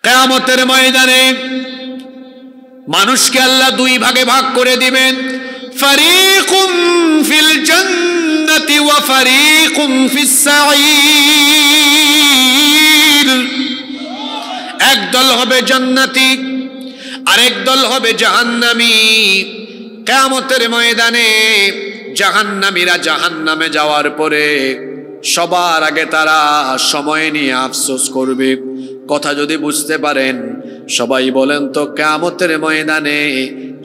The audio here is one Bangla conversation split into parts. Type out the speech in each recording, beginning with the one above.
কিয়ামতের ময়দানে মানুষকে আল্লাহ দুই ভাগে ভাগ করে দিবেন, ফারিকুম ফিল জান্নাতি ওয়া ফারিকুম ফিস সাঈর। একদল হবে জান্নাতি, আরেক দল হবে জাহান্নামী। কিয়ামতের ময়দানে জাহান্নামীরা জাহান্নামে যাওয়ার পরে সবার আগে তারা সময় নিয়ে আফসোস করবে। কথা যদি বুঝতে পারেন সবাই বলেন তো, কিয়ামতের ময়দানে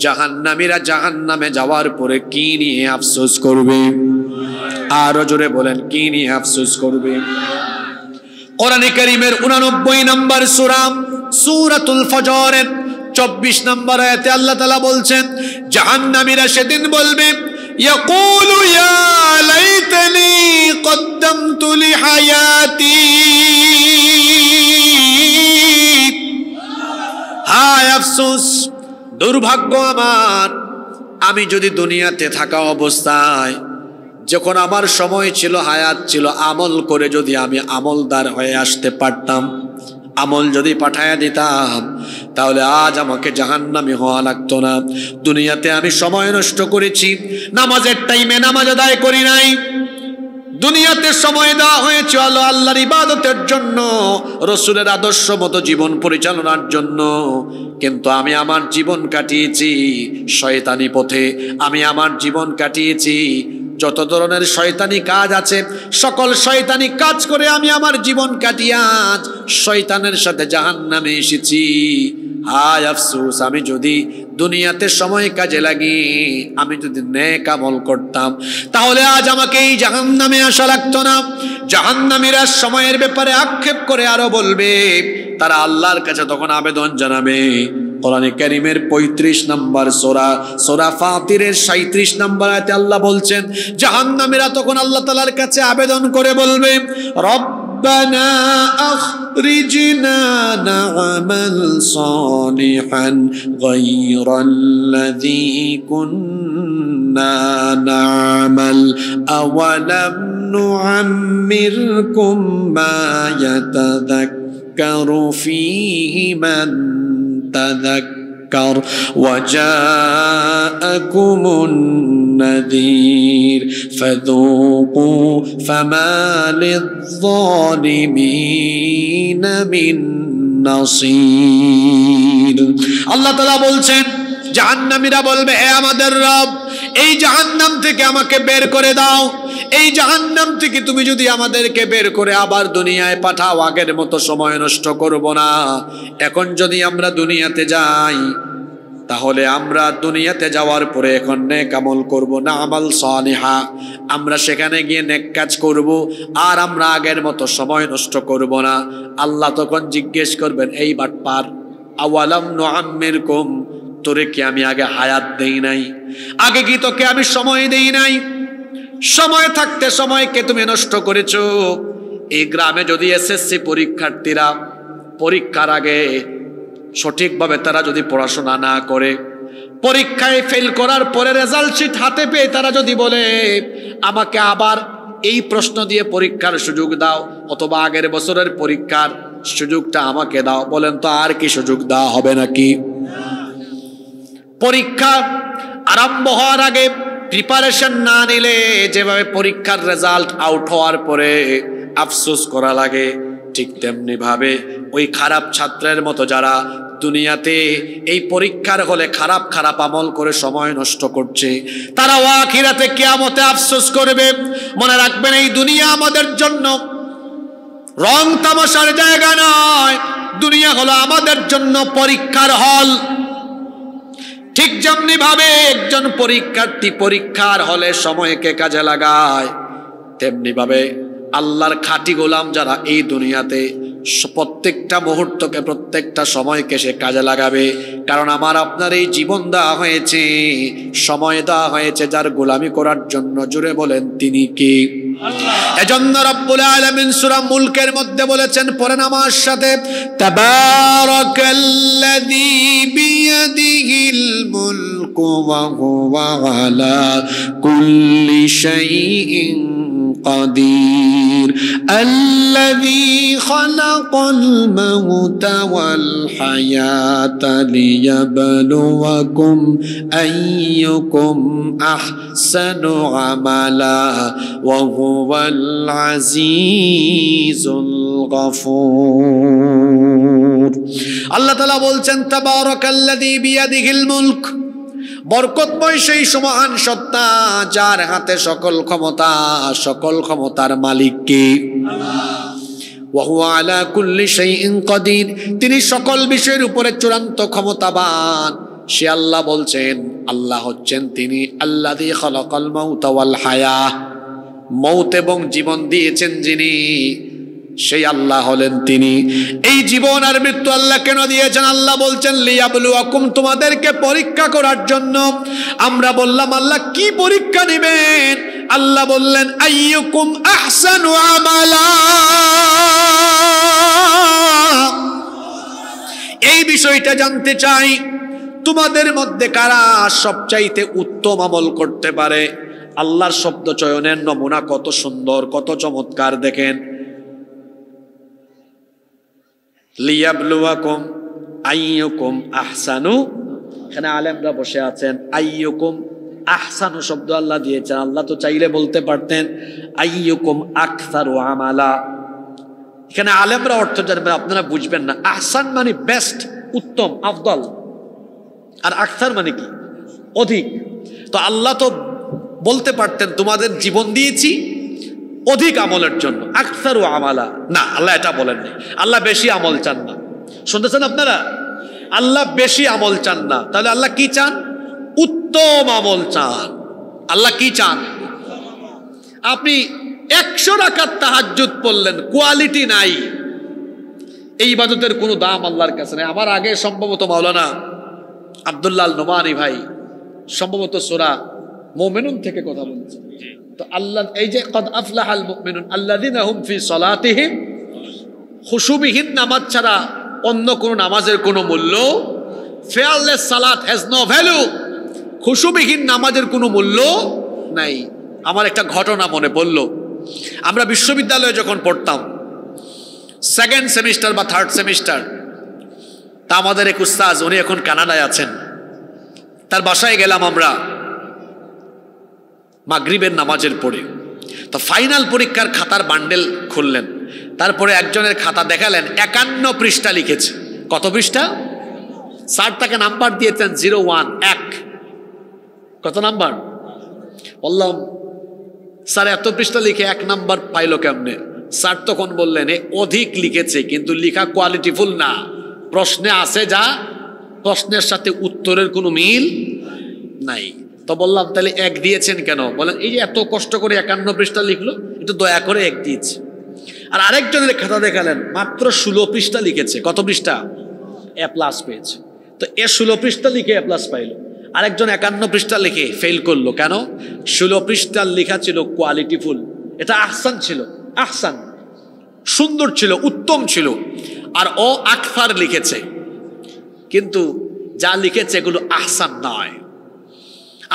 জাহান্নামীরা জাহান্নামে যাওয়ার পরে কি নিয়ে আফসোস করবে? আরো জোরে বলেন, কি নিয়ে আফসোস করবে? কোরআনে কারীমের 89 নম্বর সূরা সূরাতুল ফজরের 24 নম্বর আয়াতে আল্লাহ তাআলা বলছেন, জাহান্নামীরা সেদিন বলবে, ইয়াকুলু ইয়া লাইতানি কদ্দামতু লিহায়াতি। হায় আফসোস, দুর্ভাগ্য আমার, আমি যদি দুনিয়াতে থাকা অবস্থায় যখন আমার সময় ছিল, হায়াত ছিল, আমল করে যদি আমি আমলদার হয়ে আসতে পারতাম, আমল যদি পাঠায়া দিতাম, তাহলে আজ আমাকে জাহান্নামী হওয়া লাগতো না। দুনিয়াতে আমি সময় নষ্ট করেছি, নামাজের টাইমে নামাজ আদায় করি নাই, দুনিয়াতে সময় দেওয়া হয়েছে আল্লাহর ইবাদতের জন্য, রাসূলের আদর্শ মতো জীবন পরিচালনার জন্য, কিন্তু আমি আমার জীবন কাটিয়েছি শয়তানি পথে। আমি আমার জীবন কাটিয়েছি যত ধরনের শয়তানি কাজ আছে, সকল শয়তানি কাজ করে আমি আমার জীবন কাটিয়ে আজ শয়তানের সাথে জাহান্নামে এসেছি। হায় আফসোস, আমি যদি দুনিয়াতে সময় কাজে লাগিয়ে আমি যদি নেক আমল করতাম, তাহলে আজ আমাকে এই জাহান্নামে আসা লাগতো না। জাহান্নামীরা সময়ের ব্যাপারে আক্ষেপ করে আরো বলবে, তারা আল্লাহর কাছে তখন আবেদন জানাবে। কোরআনে কারীমের 35 নম্বর সূরা ফাতিরের 37 নম্বর আয়াতে আল্লাহ বলছেন, জাহান্নামীরা তখন আল্লাহ তাআলার কাছে আবেদন করে বলবে, রব্বানা আখরিজনা না'মাল সালিহান গায়রাল্লাযী কুন্না না'মাল আওয়ালাম নুআম্মিরকুম মা ইয়াতাযাক্কারু ফীহি মান تذكر وجاءكم النذير فذوقوا فما للظالمين من نصير। আল্লাহ তাআলা বলছেন, জাহান্নামীরা বলবে, হে আমাদের রব, এই জাহান্নাম থেকে আমাকে বের করে দাও। এই জাহান্নাম থেকে তুমি যদি আমাদেরকে বের করে আবার দুনিয়ায় পাঠাও, আগের মতো সময় নষ্ট করব না। এখন যদি আমরা দুনিয়াতে যাই, তাহলে আমরা দুনিয়াতে যাওয়ার পরে এখন নেক আমল করব, না আমাল সালিহা, আমরা সেখানে গিয়ে নেক কাজ করব, আর আমরা আগের মতো সময় নষ্ট করব না। আল্লাহ তখন জিজ্ঞেস করবেন, এই বাটপার, আওয়ালাম নুআম্মিরকুম, তোরে কি আমি আগে হায়াত দেই নাই? আগে কি তোকে আমি সময় দেই নাই? সময় থাকতে সময়কে তুমি নষ্ট করেছো। এই গ্রামে যদি এসএসসি পরীক্ষার্থীরা পরীক্ষার আগে সঠিকভাবে তারা যদি পড়াশোনা না করে, পরীক্ষায় ফেল করার পরে রেজাল্ট শিট হাতে পেয়ে তারা যদি বলে, আমাকে আবার এই প্রশ্ন দিয়ে পরীক্ষার সুযোগ দাও, অথবা আগের বছরের পরীক্ষার সুযোগটা আমাকে দাও, বলেন তো আর কি সুযোগ দেওয়া হবে নাকি? পরীক্ষা আরম্ভ হওয়ার আগে প্রিপারেশন না নিলে যেভাবে পরীক্ষার রেজাল্ট আউট হওয়ার পরে আফসোস করা লাগে, ঠিক তেমনি ভাবে ওই খারাপ ছাত্রের মতো যারা দুনিয়াতে এই পরীক্ষার হলে খারাপ খারাপ আমল করে সময় নষ্ট করছে, তারা আখিরাতে কিয়ামতে আফসোস করবে। মনে রাখবেন, এই দুনিয়া আমাদের জন্য রং তামাশার জায়গা নয়, দুনিয়া হলো আমাদের জন্য পরীক্ষার হল। ঠিক যেমনি ভাবে একজন পরীক্ষার্থী পরীক্ষার হলে সময়কে কাজে লাগায়, তেমনি ভাবে আল্লাহর খাঁটি গোলাম যারা এই দুনিয়াতে প্রত্যেকটা মুহূর্তকে, প্রত্যেকটা সময়কে সে কাজে লাগাবে। কারণ আমার আপনার এই জীবন দেওয়া হয়েছে, সময় দেওয়া হয়েছে যার গোলামি করার জন্য। জুড়ে বলেন, তিনি কে? এজন্য রব্বুল আলামিন সূরা মুলকের মধ্যে বলেছেন, পড়েন আমার সাথে, তাবারাকাল্লাযী বিয়াদিহিল মুলকু ওয়া হুয়া আলা কুল্লি শাইইন قدير الذي خلق الموت والحياة ليبلوكم أيكم أحسن عملا وهو العزيز الغفور الله تعالى বলছেন তাবারাকাল্লাযী বিয়াদিহিল মুলক বরকতময় সেই মহান সত্তা যার হাতে সকল ক্ষমতা, সকল ক্ষমতার মালিক কে? আল্লাহ। ওয়া হুয়া আলা কুল্লি শাইইন কাদির, তিনি সকল বিষয়ের উপরে চূড়ান্ত ক্ষমতাবান। সে আল্লাহ বলছেন, আল্লাহ হচ্ছেন তিনি আল্লাযী খালাকাল মাউতা ওয়াল হায়াহ, মৌত এবং জীবন দিয়েছেন যিনি, সেই আল্লাহ হলেন তিনি। এই জীবন আর মৃত্যু আল্লাহ কেন দিয়েছেন? আল্লাহ বলছেন লিয়াবলুয়াকুম, তোমাদেরকে পরীক্ষা করার জন্য। আমরা বললাম আল্লাহ কি পরীক্ষা নেবেন? আল্লাহ বললেন আইয়ুকুম আহসানু আমালা, এই বিষয়টা জানতে চাই, তোমাদের মধ্যে কারা সবচাইতে উত্তম আমল করতে পারে। আল্লাহর শব্দ চয়নের নমুনা কত সুন্দর, কত চমৎকার দেখেন। লিয়াবলুয়াকুম আইয়ুকুম আহসানু, এখানে আলেমরা বসে আছেন, আইয়ুকুম আহসানু শব্দ আল্লাহ দিয়েছেন। আল্লাহ তো চাইলে বলতে পারতেন আইয়ুকুম আকসারু আমালা। এখানে আলেমরা অর্থ জানবেন, আপনারা বুঝবেন না। আহসান মানে বেস্ট, উত্তম, আফদল, আর আকসার মানে কি? অধিক। তো আল্লাহ তো বলতে পারতেন তোমাদের জীবন দিয়েছি অধিক আমলের জন্য, আকসারু আমালা। না, আল্লাহ এটা বলেননি। আল্লাহ বেশি আমল চান না। শুনতেছেন আপনারা? আল্লাহ বেশি আমল চান না। তাহলে আল্লাহ কি চান? উত্তম আমল চান। আল্লাহ কি চান? আপনি 100 রাকাত তাহাজ্জুদ পড়লেন, কোয়ালিটি নাই, এই ইবাদতের কোনো দাম আল্লাহর কাছে নেই। আমার আগে সম্ভবত মাওলানা আব্দুল্লাহ আল নোমানী ভাই সম্ভবত সূরা মুমিনুন থেকে কথা বলছেন। তো আল্লাহ এই যে কদ আফলাহাল মুমিনুন আল্লাযিনা হুম ফি সলাতিহিম খুশুবিহীন, নামাজ ছাড়া অন্য কোন নামাজের কোনো মূল্য, ফেয়ারলেস সালাত হ্যাজ নো ভ্যালু, খুশুবিহীন নামাজের কোনো মূল্য নাই। আমার একটা ঘটনা মনে পড়ল। আমরা বিশ্ববিদ্যালয়ে যখন পড়তাম, 2nd সেমিস্টার বা 3rd সেমিস্টার, তা আমাদের এক উস্তাজ, উনি এখন কানাডায় আছেন, তার বাসায় গেলাম আমরা মাগরিবের নামাজের পরে। তো ফাইনাল পরীক্ষার খাতার বান্ডেল খুললেন, তারপরে একজনের খাতা দেখালেন 51 পৃষ্ঠা লিখেছে। কত পৃষ্ঠা? স্যার তাকে নাম্বার দিয়েছেন 01, 1। কত নাম্বার? বললাম স্যার এত পৃষ্ঠা লিখে 1 নাম্বার পাইলো কেমনে? স্যার তখন বললেন এ অধিক লিখেছে, কিন্তু লেখা কোয়ালিটিফুল না, প্রশ্নে আছে যা, প্রশ্নের সাথে উত্তরের কোনো মিল নাই। তো বললাম তাহলে 1 দিয়েছেন কেন? বলেন এই যে এত কষ্ট করে 51 পৃষ্ঠা লিখলো, একটু দয়া করে 1 দিয়েছে। আর আরেকজনের খাতা দেখালেন মাত্র 16 পৃষ্ঠা লিখেছে। কত পৃষ্ঠা? A+ পেয়েছে। তো 16 পৃষ্ঠা লিখে A+ পাইলো, আরেকজন 51 পৃষ্ঠা লিখে ফেল করলো। কেন? 16 পৃষ্ঠার লেখা ছিল কোয়ালিটিফুল, এটা আহসান ছিল, আহসান সুন্দর ছিল, উত্তম ছিল। আর ও আকসার লিখেছে, কিন্তু যা লিখেছে এগুলো আহসান নয়।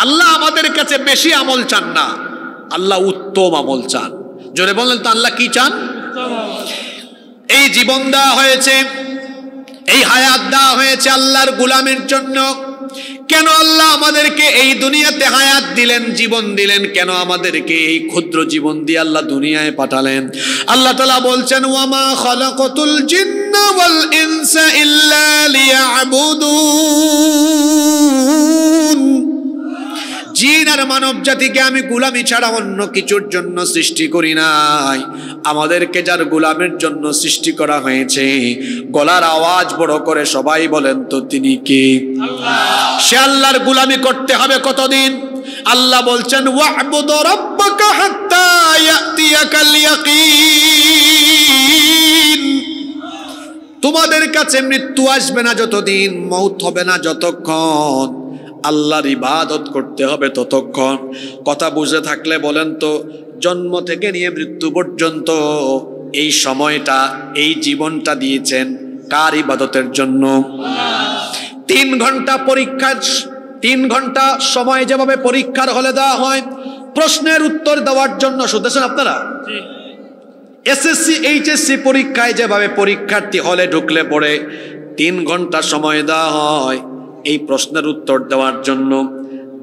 আল্লাহ আমাদের কাছে বেশি আমল চান না, আল্লাহ উত্তম আমল চান। জোরে বলেন তো আল্লাহ কি চান? এই জীবন দেওয়া হয়েছে, এই হায়াত দেওয়া হয়েছে আল্লাহর গোলামের জন্য। কেন আল্লাহ আমাদেরকে এই দুনিয়াতে হায়াত দিলেন, জীবন দিলেন? কেন আমাদেরকে এই ক্ষুদ্র জীবন দিয়ে আল্লাহ দুনিয়ায় পাঠালেন? আল্লাহ তাআলা বলছেন ওয়ামা খালাকাতুল জিন্না ওয়াল ইনসা ইল্লা লিয়াবুদুন, জিন আর মানব জাতিকে আমি গোলামি ছাড়া অন্য কিছুর জন্য সৃষ্টি করি নাই। আমাদেরকে যার গোলামের জন্য সৃষ্টি করা হয়েছে, গলার আওয়াজ বড় করে সবাই বলেন তো তিনি কে? আল্লাহ। সে আল্লাহর গোলামি করতে হবে কতদিন? আল্লাহ বলছেন ওয়া'বুদ রাব্বাকা হাত্তা ইয়াতিয়াকাল ইয়াকিন, তোমাদের কাছে মৃত্যু আসবে না যতদিন, মওত হবে না যতক্ষণ, আল্লাহর ইবাদত করতে হবে ততক্ষণ। কথা বুঝে থাকলে বলেন তো, জন্ম থেকে নিয়ে মৃত্যু পর্যন্ত এই সময়টা, এই জীবনটা দিয়েছেন কার ইবাদতের জন্য? 3 ঘন্টা পরীক্ষার 3 ঘন্টা সময় যেভাবে পরীক্ষার হলে দেওয়া হয় প্রশ্নের উত্তর দেওয়ার জন্য, শুনতেছেন আপনারা? এসএসসি এইচএসসি পরীক্ষায় যেভাবে পরীক্ষার্থী হলে ঢুকলে পড়ে 3 ঘন্টা সময় দেওয়া হয় এই প্রশ্নের উত্তর দেওয়ার জন্য,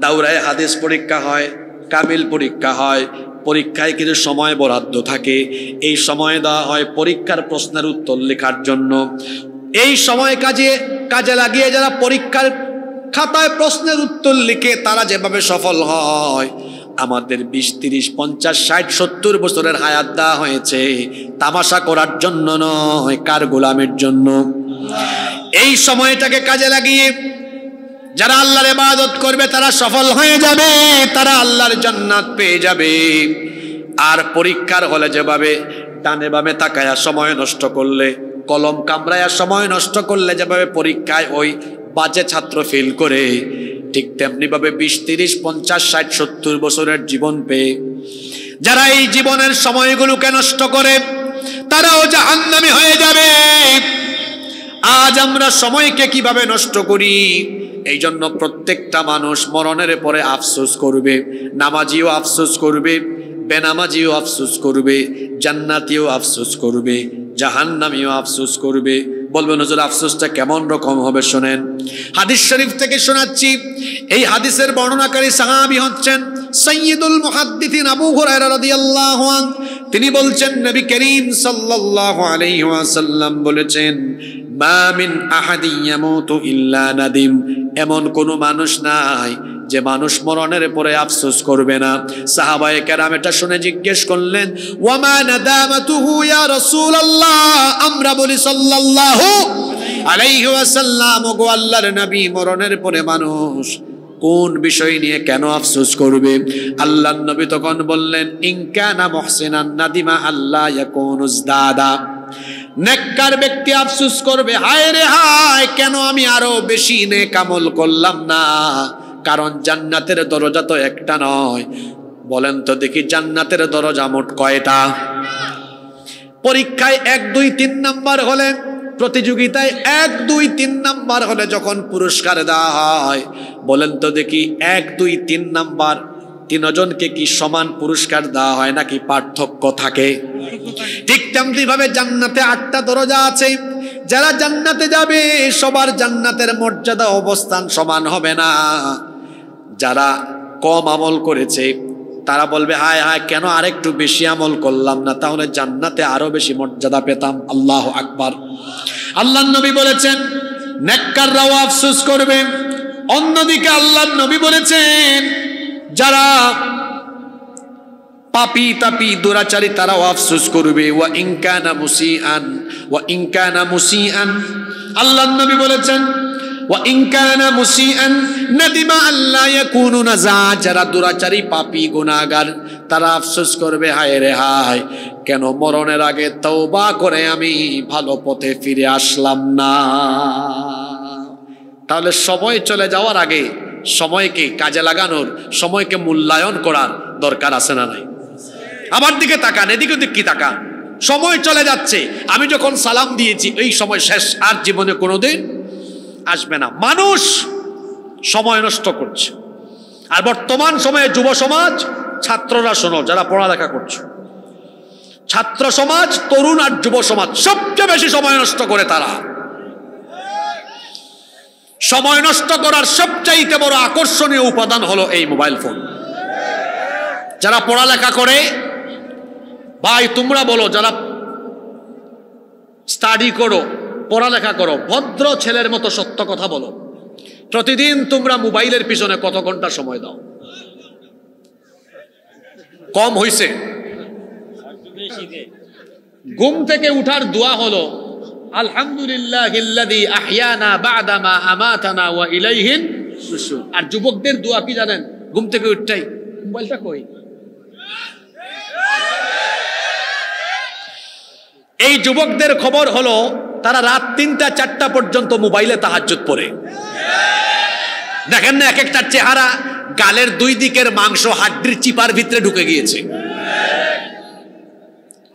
দাউরায়ে হাদিস পরীক্ষা হয়, কামিল পরীক্ষা হয়, পরীক্ষায় কিছু সময় বরাদ্দ থাকে, এই সময় দেওয়া হয় পরীক্ষার প্রশ্নের উত্তর লেখার জন্য। এই সময় কাজে লাগিয়ে যারা পরীক্ষার খাতায় প্রশ্নের উত্তর লিখে তারা যেভাবে সফল হয়, আমাদের 20, 30, 50, 60, 70 বছরের হায়াত দেওয়া হয়েছে তামাশা করার জন্য নয়, কার গোলামের জন্য। এই সময়টাকে কাজে লাগিয়ে যারা আল্লাহর ইবাদত করবে তারা সফল হয়ে যাবে, তারা আল্লাহর জান্নাত পেয়ে যাবে। আর পরীক্ষার হলে যেভাবে ডানে বামে তাকায়া সময় নষ্ট করলে, কলম কামড়ায়া সময় নষ্ট করলে যেভাবে পরীক্ষায় ওই বাজে ছাত্র ফেল করে, ঠিক তেমনি ভাবে 20, 30, 50, 60, 70 বছরের জীবন পেয়ে যারা এই জীবনের সময়গুলোকে নষ্ট করে তারাও জাহান্নামী হয়ে যাবে। আজ আমরা সময়কে কিভাবে নষ্ট করি, এই জন্য প্রত্যেকটা মানুষ মরণের পরে আফসোস করবে। নামাজিও আফসোস করবে, বেনামাজিও আফসোস করবে, জান্নাতিও আফসোস করবে, জাহান্নামীও আফসোস করবে। বলবেন হুজুর আফসোসটা কেমন রকম হবে? শোনেন, হাদিস শরীফ থেকে শোনাচ্ছি। এই হাদিসের বর্ণনাকারী সাহাবী হচ্ছেন সাইয়্যিদুল মুহাদ্দিসিন আবু হুরায়রা রাদিয়াল্লাহু আনহু। তিনি বলছেন নবী করিম সাল্লাল্লাহু আলাইহি ওয়াসাল্লাম বলেছেন, মা মিন আহাদিন ইয়ামুতু ইল্লা নাদিম, এমন কোন মানুষ নাই যে মানুষ মরণের পরে আফসোস করবে না। সাহাবায়ে কেরাম এটা শুনে জিজ্ঞেস করলেন, ওয়ামা নাদামাতুহু ইয়া রাসূলুল্লাহ, আমরা বলি সাল্লাল্লাহু আলাইহি ওয়াসাল্লাম, ওগো আল্লাহর নবী, মরণের পরে মানুষ কোন বিষয় নিয়ে কেন আফসোস করবে? আল্লাহর নবী তখন বললেন, ইন কানা মুহসিনান নাদিমা আল্লাহ ইয়াকুনুজ দাদা, নেককার ব্যক্তি আফসোস করবে, হায় রে হায়, কেন আমি আরো বেশি নেক আমল করলাম না। কারণ জান্নাতের দরজা তো একটা নয়। বলেন তো দেখি, জান্নাতের দরজা মোট কয়টা? পরীক্ষায় 1, 2, 3 নাম্বার হলে, প্রতিযোগিতায় 1, 2, 3 নাম্বার হলে যখন পুরস্কার দেওয়া হয়, বলেন তো দেখি 1, 2, 3 নাম্বার 3 জনকে কি সমান পুরস্কার দেওয়া হয় নাকি পার্থক্য থাকে? ঠিক তেমনি ভাবে জান্নাতে 8টা দরজা আছে। যারা জান্নাতে যাবে সবার জান্নাতের মর্যাদা অবস্থান সমান হবে না। যারা কম আমল করেছে তারা বলবে, হায় হায়, কেন আরেকটু বেশি আমল করলাম না, তাহলে জান্নাতে আরো বেশি মর্যাদা পেতাম। আল্লাহু আকবার। আল্লাহর নবী বলেছেন নেককাররাও আফসোস করবে। অন্যদিকে আল্লাহর নবী বলেছেন যারা পাপী তাপী দুরাচারী তারাও আফসোস করবে। ওয়া ইন কানা মুসিআন, আল্লাহর নবী বলেছেন ওয়া ইন কানা মুসিআন নাদিমা আল্লা ইয়াকুনু নাযা, যারা দুরাচারী পাপী গুনাহগার তারা আফসোস করবে, হায় রে হায়, কেন মরণের আগে তওবা করে আমি ভালো পথে ফিরে আসলাম না। তাহলে সময় চলে যাওয়ার আগে সময়কে কাজে লাগানোর, সময়কে মূল্যায়ন করার দরকার আছে না নাই? আমার দিকে তাকান, এদিকে ওদিক কি তাকান। সময় চলে যাচ্ছে, আমি যখন সালাম দিয়েছি এই সময় শেষ, আর জীবনে কোনোদিন আসবে না। মানুষ সময় নষ্ট করছে। আর বর্তমান সময়ে যুব সমাজ, ছাত্ররা শোনো, যারা পড়ালেখা করছে, ছাত্র সমাজ, তরুণ আর যুব সমাজ সবচেয়ে বেশি সময় নষ্ট করে। তারা সময় নষ্ট করার সবচাইতে বড় আকর্ষণীয় উপাদান হলো এই মোবাইল ফোন। যারা পড়ালেখা করে, ভাই তোমরা বলো, যারা স্টাডি করো, পড়ালেখা করো, ভদ্র ছেলের মতো সত্য কথা বলো, প্রতিদিন তোমরা মোবাইলের পিছনে কত ঘন্টা সময় দাও? কম হইছে? ঘুম থেকে উঠার দোয়া হলো আলহামদুলিল্লাহিল্লাযী আহইয়ানা বা'দা মা আমাতানা ওয়া ইলাইহিন নুশুর। আর যুবকদের দোয়া কি জানেন? ঘুম থেকে উঠতেই মোবাইলটা কই। এই যুবকদের খবর হলো তারা রাত 3টা 4টা পর্যন্ত মোবাইলে তাহাজ্জুদ পড়ে। দেখেন না এক একটার চেহারা, গালের 2 দিকের মাংস হাড্ডির চিপার ভিতরে ঢুকে গিয়েছে।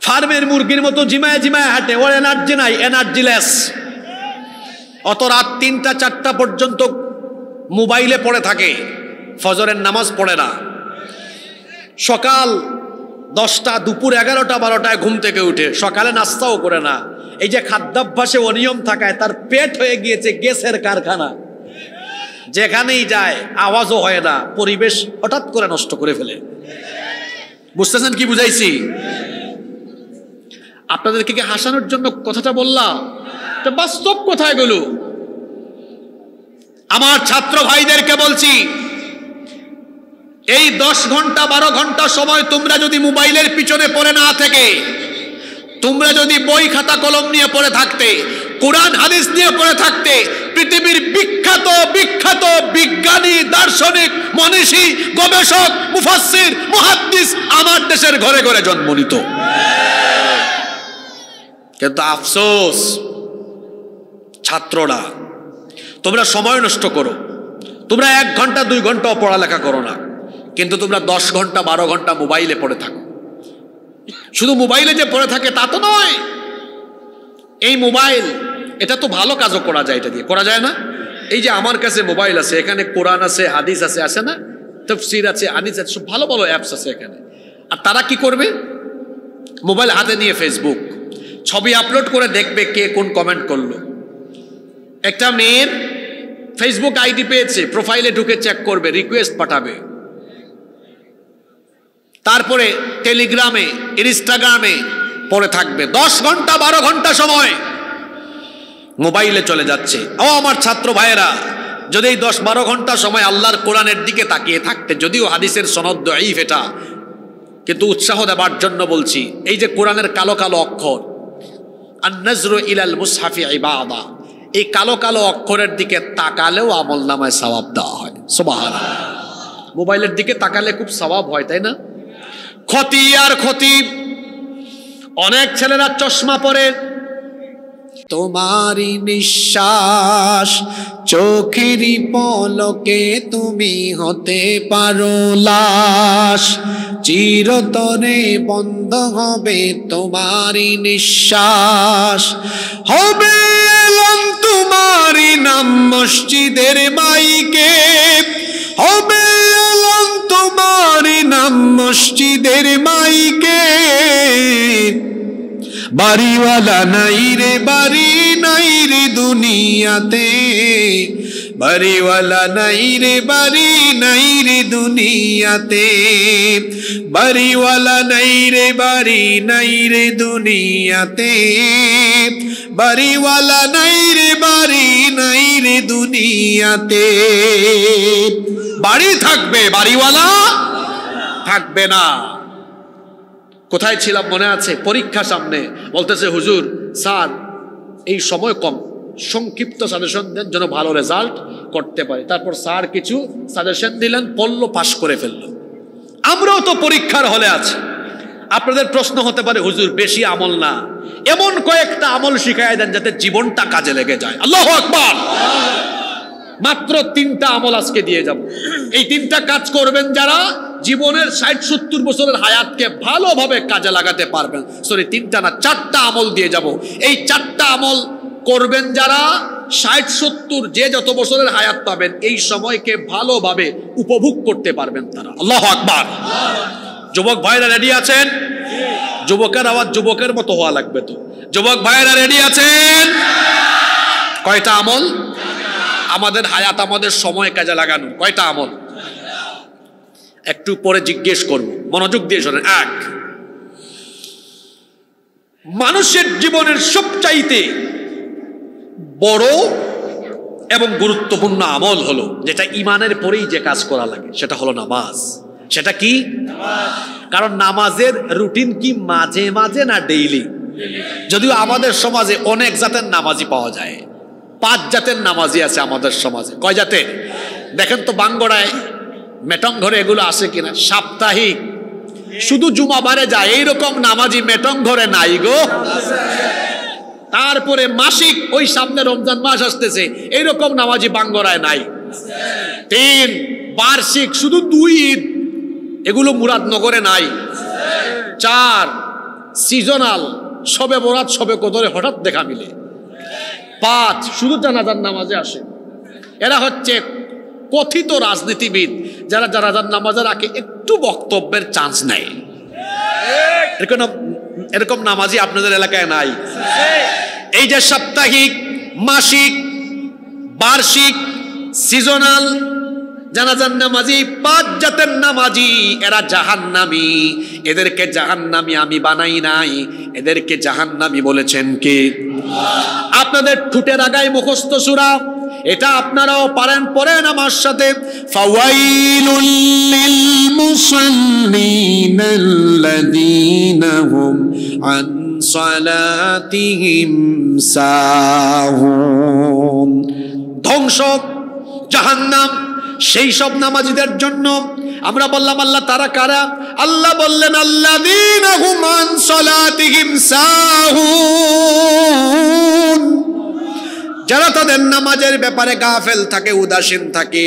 ফার্মের মুরগির মতো জিমায় জিমায় হাঁটে, ওর এনার্জি নাই, এনার্জিলেস। অত রাত 3টা 4টা পর্যন্ত মোবাইলে পড়ে থাকে, ফজরের নামাজ পড়ে না, সকাল 10টা, দুপুর 11টা 12টায় ঘুম থেকে উঠে, সকালে নাস্তাও করে না। এই যে খাদ্যাভ্যাসে অনিয়ম থাকায় তার পেট হয়ে গিয়েছে গ্যাসের কারখানা, যেখানেই যায় আওয়াজও হয় না, পরিবেশ হঠাৎ করে নষ্ট করে ফেলে। বুঝতেছেন কি বুঝাইছি? আপনাদেরকে কি হাসানোর জন্য কথাটা বললাম? এটা বাস্তব কথা এগুলো। আমার ছাত্র ভাইদেরকে বলছি, এই 10 ঘন্টা 12 ঘন্টা সময় তোমরা যদি মোবাইলের পিছনে পড়ে না থেকে, তোমরা যদি বই খাতা কলম নিয়ে পড়ে থাকতে, কোরআন হাদিস নিয়ে পড়ে থাকতে, পৃথিবীর বিখ্যাত বিখ্যাত বিজ্ঞানী, দার্শনিক, মনীষী, গবেষক, মুফাসসির, মুহাদ্দিস আমার দেশের ঘরে ঘরে জন্ম নিত। কিন্তু আফসোস, ছাত্ররা তোমরা সময় নষ্ট করো, তোমরা 1 ঘন্টা 2 ঘন্টাও পড়ালেখা করো না, কিন্তু তোমরা 10 ঘন্টা 12 ঘন্টা মোবাইলে পড়ে থাকো। শুধু মোবাইলে যে পড়ে থাকে তা তো নয়, এই মোবাইল, এটা তো ভালো কাজও করা যায়, এটা দিয়ে করা যায় না? এই যে আমার কাছে মোবাইল আছে, এখানে কোরআন আছে, হাদিস আছে, আছে না? তাফসীর আছে, হাদিস আছে, সব ভালো ভালো অ্যাপস আছে এখানে। আর তারা কি করবে? মোবাইল হাতে নিয়ে ফেসবুক ছবি আপলোড করে দেখবে কে কোন কমেন্ট করলো। একটা মেয়ের ফেসবুক আইডি পেয়েছে, প্রোফাইলে ঢুকে চেক করবে, রিকোয়েস্ট পাঠাবে। তারপরে টেলিগ্রামে, ইনস্টাগ্রামে পড়ে থাকবে। 10 ঘন্টা 12 ঘন্টা সময় মোবাইলে চলে যাচ্ছে। ও আমার ছাত্র ভাইয়েরা, যদি এই 10-12 ঘন্টা সময় আল্লাহর কোরআনের দিকে তাকিয়ে থাকতে, যদিও হাদিসের সনদ দাঈফ এটা, কিন্তু উৎসাহ দেবার জন্য বলছি, এই যে কোরআনের কালো কালো অক্ষর, আন-নাজরু ইলাল মুসহাফি ইবাদা, এই কালো কালো অক্ষরের দিকে তাকালেও আমলনামায় সওয়াব দেওয়া হয়। সুবহানাল্লাহ। মোবাইলের দিকে তাকালে খুব সওয়াব হয়, তাই না? ক্ষতি আর ক্ষতি। অনেক ছেলেরা চশমা পরে, তোমারই নিঃশ্বাস চোখেরই পলকে তুমি হতে পারো লাশ, চিরতরে বন্ধ হবে তোমারই নিঃশ্বাস, হবে এলান তোমারই নাম মসজিদের মাইকে, হবে এলান তোমারই নাম মসজিদের মাইকে, বাড়িওয়ালা নাই রে বাড়ি নাই রে দুনিয়াতে, বাড়িওয়ালা নাই রে বাড়ি নাই রে দুনিয়াতে, বাড়িওয়ালা নাই রে বাড়ি নাই রে দুনিয়াতে, বাড়িওয়ালা নাই রে বাড়ি নাই রে দুনিয়াতে। বাড়ি থাকবে, বাড়িওয়ালা থাকবে না। কোথায় ছিলাম মনে আছে? পরীক্ষা সামনে, বলতেছে হুজুর স্যার এই সময় কম, সংক্ষিপ্ত সাজেশন দেন যেন ভালো রেজাল্ট করতে পারে। তারপর স্যার কিছু সাজেশন দিলেন, পড়লো, পাশ করে ফেললো। আমরাও তো পরীক্ষার হলে আছি। আপনাদের প্রশ্ন হতে পারে হুজুর বেশি আমল না, এমন কয়েকটা আমল শিখায় দেন যাতে জীবনটা কাজে লেগে যায়। আল্লাহু আকবার। মাত্র 3টা আমল আজকে দিয়ে যাব। এই 3টা কাজ করবেন যারা জীবনের 60-70 বছরের হায়াতকে ভালোভাবে কাজে লাগাতে পারবেন। সরি 3টা না, 4টা আমল দিয়ে যাব। এই 4টা আমল করবেন যারা 60-70 যে যত বছরের হায়াত পাবেন, এই সময়কে ভালোভাবে উপভোগ করতে পারবেন তারা। আল্লাহু আকবার। যুবক ভাইরা রেডি আছেন? যুবকের আওয়াজ যুবকের মতো হওয়া লাগবে তো। যুবক ভাইরা রেডি আছেন? কয়টা আমল? আমাদের হায়াত, আমাদের সময় কাজে লাগানো কয়টা আমল? একটু পরে জিজ্ঞেস করব, মনোযোগ দিয়ে শোনেন। 1, মানুষের জীবনের সবচাইতে বড় এবং গুরুত্বপূর্ণ আমল হলো, যেটা ইমানের পরেই যে কাজ করা লাগে, সেটা হলো নামাজ। সেটা কি? কারণ নামাজের রুটিন কি মাঝে মাঝে না ডেইলি? যদিও আমাদের সমাজে অনেক জাতের নামাজি পাওয়া যায়। 5 জাতের নামাজি আছে আমাদের সমাজে। কয় জাতের? দেখেন তো বাঙ্গড়ায়, মেটং ঘরে এগুলো আসে কিনা। সাপ্তাহিক শুধু জুমাবারে যায় এইরকম নামাজি মেটং ঘরে নাই গো। তারপরে মাসিক, ওই সামনে রমজান মাস আসতেছে, এইরকম নামাজি বাঙ্গড়ায় নাই। 3 বার্ষিক, শুধু 2 ঈদ, এগুলো মুরাদনগরে নাই। 4 সিজনাল, সবে বরাত সবে কদরে হঠাৎ দেখা মিলে। 5 শুধু জানাজার নামাজে আসে। এরা হচ্ছে কথিত রাজনীতিবিদ যারা জানাজার নামাজের আগে একটু বক্তব্যের চান্স নেয়, এরকম নামাজি আপনাদের এলাকায় নাই? এই যে সাপ্তাহিক, মাসিক, বার্ষিক, সিজনাল জানাজার নামাজি, 5 জাতের নামাজি, এরা জাহান্নামী। এদেরকে জাহান্নামী আমি বানাই নাই, এদেরকে জাহান্নামী বলেছেন কে? আপনাদের ঠুটের আগায় মুখস্থ সূরা, এটা আপনারাও পারেন, পড়েন আমার সাথে। ফাওয়াইলুল লিল মুসাল্লিনাল্লাযীনা হুম আন সালাতিহিম সাহুন। ধ্বংস, জাহান্নাম সেই সব নামাজীদের জন্য। আমরা বললাম আল্লাহ তারা কারা? আল্লাহ বললেন আল্লাযীনা হুম আন সালাতিহিম সাহুন, যারা তাদের নামাজের ব্যাপারে গাফেল থাকে, উদাসীন থাকে।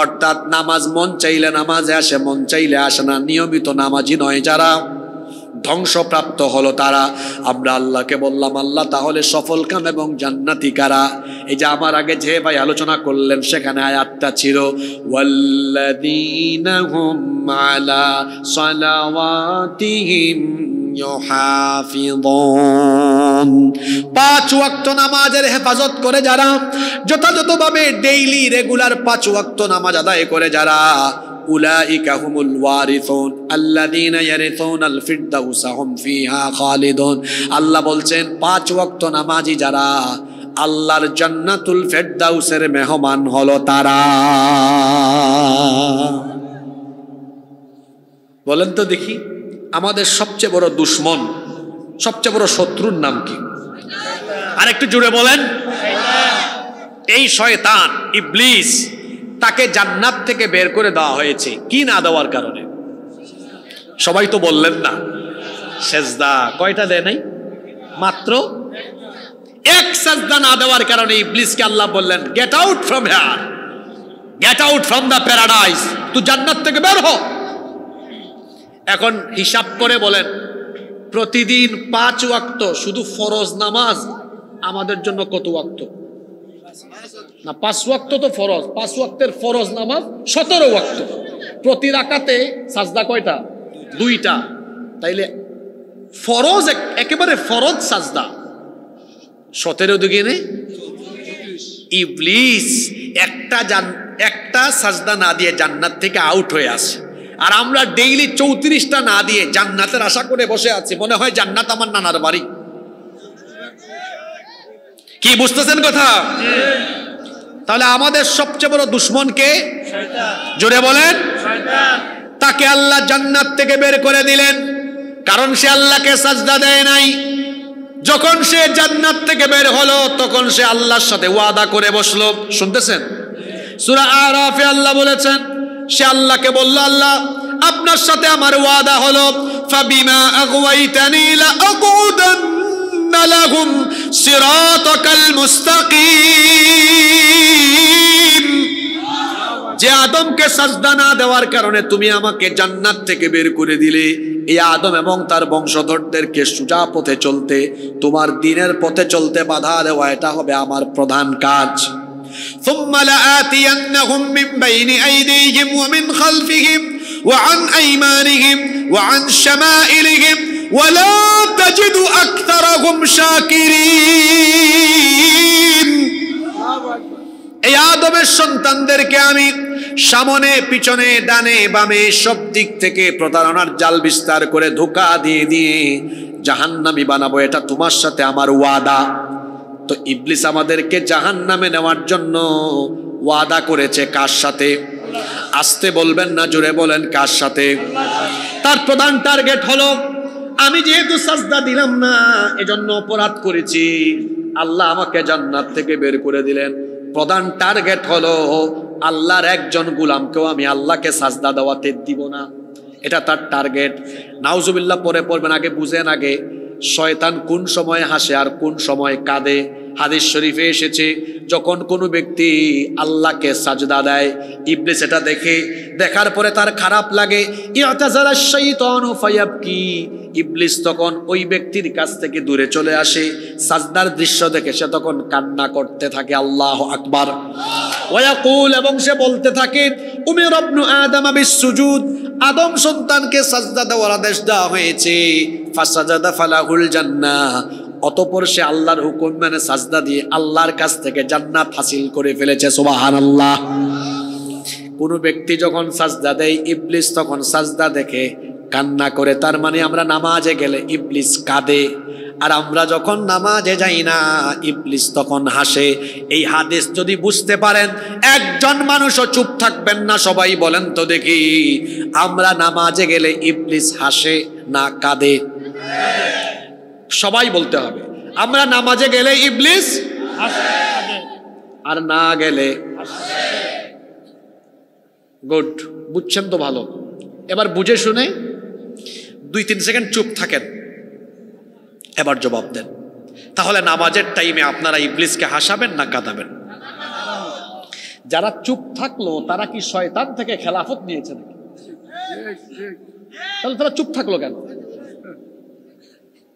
অর্থাৎ নামাজ মন চাইলে নামাজে আসে, মন চাইলে আসে না, নিয়মিত নামাজি নয় যারা, ধ্বংসপ্রাপ্ত হলো তারা। আমরা আল্লাহকে বললাম আল্লাহ তাহলে সফলকাম এবং জান্নাতি কারা? এই যে আমার আগে যে ভাই আলোচনা করলেন সেখানে আয়াতটা ছিল ওয়াল্লাযীনা হুম আলা সালাওয়াতিহিম ইউহাফিযুন। 5 ওয়াক্ত নামাজের হেফাজত করে যারা, যথাযথভাবে ডেইলি রেগুলার 5 ওয়াক্ত নামাজ আদায় করে যারা, উলাইকা হুমুল ওয়ারিসুন আল্লাযীনা ইয়ারিসুনাল ফিরদাউসা হুম ফিহা খালিদুন। আল্লাহ বলছেন 5 ওয়াক্ত নামাজি যারা, আল্লাহর জান্নাতুল ফিরদাউসের মেহমান হলো তারা। বলেন তো দেখি, আমাদের সবচেয়ে বড় দুশমন, সবচেয়ে বড় শত্রুর নাম কি? আর একটু জোরে বলেন। এই শয়তান ইবলিস, তাকে জান্নাত থেকে বের করে দেওয়া হয়েছে কি না দেওয়ার কারণে? সবাই তো বললেন না। সেজদা কয়টা দেয় নাই? মাত্র 1 সেজদা না দেওয়ার কারণে ইবলিসকে আল্লাহ বললেন get out from here, get out from the paradise, তুই জান্নাত থেকে বের হ। এখন হিসাব করে বলেন, প্রতিদিন 5 ওয়াক্ত শুধু ফরজ নামাজ আমাদের জন্য কত ওয়াক্ত? না, 5 ওয়াক্ত তো ফরজ, 5 ওয়াক্তের ফরজ নামাজ 17 ওয়াক্ত। প্রতি রাকাতে সাজদা কয়টা? 2টা। তাইলে ফরজ, একেবারে ফরজ সাজদা 17 দুগুণে। ইবলিস একটা সাজদা না দিয়ে জান্নাত থেকে আউট হয়ে আসে, আর আমরা ডেইলি 34টা না দিয়ে জান্নাতের আশা করে বসে আছি। মনে হয় জান্নাত আমার নানার বাড়ি। কি বুঝতেছেন কথা? তাহলে আমাদের সবচেয়ে বড় দুশমন কে? শয়তান। জোরে বলেন। শয়তান। তাকে আল্লাহ জান্নাত থেকে বের করে দিলেন, কারণ সে আল্লাহকে সাজদা দেয় নাই। যখন সে জান্নাত থেকে বের হলো তখন সে আল্লাহর সাথে ওয়াদা করে বসলো। শুনতেছেন? সূরা আরাফে আল্লাহ বলেছেন, সে আল্লাহকে বলল আল্লাহ আপনার সাথে আমার ওয়াদা হলো, ফাবিমা আগওয়াইতানি লাআকুদান্না লাহুম সিরাতাকাল মুস্তাকিম। যে আদমকে সাজদা না দেওয়ার কারণে তুমি আমাকে জান্নাত থেকে বের করে দিলে, এই আদম এবং তার বংশধরদেরকে সোজা পথে চলতে, তোমার দ্বীনের পথে চলতে বাধা দেওয়া, এটা হবে আমার প্রধান কাজ। ثم لآتينهم من بين أيديهم ومن خلفهم وعن أيمانهم وعن شمائلهم ولا تجد أكثرهم شاكرين। এই আদমের সন্তানদেরকে আমি সামনে পিছনে ডানে বামে সব দিক থেকে প্রতারণার জাল বিস্তার করে ধোঁকা দিয়ে দিয়ে জাহান্নামী বানাবো, এটা তোমার সাথে আমার ওয়াদা। তো ইবলিস আমাদেরকে জাহান্নামে নেওয়ার জন্য ওয়াদা করেছে কার সাথে? আস্তে বলবেন না, জোরে বলেন, কার সাথে? তার প্রধান টার্গেট হলো, আমি যেহেতু সাজদা দিলাম না এজন্য অপরাধ করেছি, আল্লাহ আমাকে জান্নাত থেকে বের করে দিলেন। প্রধান টার্গেট হলো আল্লাহর একজন গোলামকেও আমি আল্লাহকে সাজদা দেওয়াতে দিব না, এটা তার টার্গেট। নাউজুবিল্লাহ পরে পড়বেন, আগে বুঝেন আগে শয়তান কোন সময় হাসে আর কোন সময় কাঁদে। হাদিস শরীফে এসেছে, যখন কোনো ব্যক্তি আল্লাহকে সাজদা দেয়, ইবলিস এটা দেখার পরে তার খারাপ লাগে, ইয়াতাযারা শাইতানু ফায়াবকি, ইবলিস তখন ওই ব্যক্তির কাছ থেকে দূরে চলে আসে। সাজদার দৃশ্য দেখে সে তখন কান্না করতে থাকে। আল্লাহু আকবার। ওয়ায়াকুল, এবং সে বলতে থাকে উমির ইবনু আদম বিসসুজুদ, আদম সন্তানকে সাজদা দেওয়ার আদেশ দেওয়া হয়েছে। ফাসাজাদা ফালাহুল জান্নাহ, অতঃপর সে আল্লাহর হুকুম মেনে সাজদা দিয়ে আল্লাহর কাছ থেকে জান্নাত হাসিল করে ফেলেছে। সুবহানাল্লাহ। কোন ব্যক্তি যখন সাজদা দেয়, ইবলিস তখন সাজদা দেখে কান্না করে, তার মানে আমরা নামাজে গেলে ইবলিস কাঁদে, আর আমরা যখন নামাজে যাই না ইবলিস তখন হাসে। এই হাদিস যদি বুঝতে পারেন, একজন মানুষও চুপ থাকবেন না। সবাই বলেন তো দেখি, আমরা নামাজে গেলে ইবলিস হাসে না কাঁদে? সবাই বলতে হবে, আমরা নামাজে গেলে ইবলিস আর না গেলে। গুড, বুঝছেন তো ভালো। এবার বুঝে শুনে 2-3 সেকেন্ড চুপ থাকেন, এবার জবাব দেন। তাহলে নামাজের টাইমে আপনারা ইবলিসকে হাসাবেন না কাঁদাবেন? যারা চুপ থাকলো তারা কি শয়তান থেকে খেলাফত নিয়েছে নাকি? তাহলে তারা চুপ থাকলো কেন?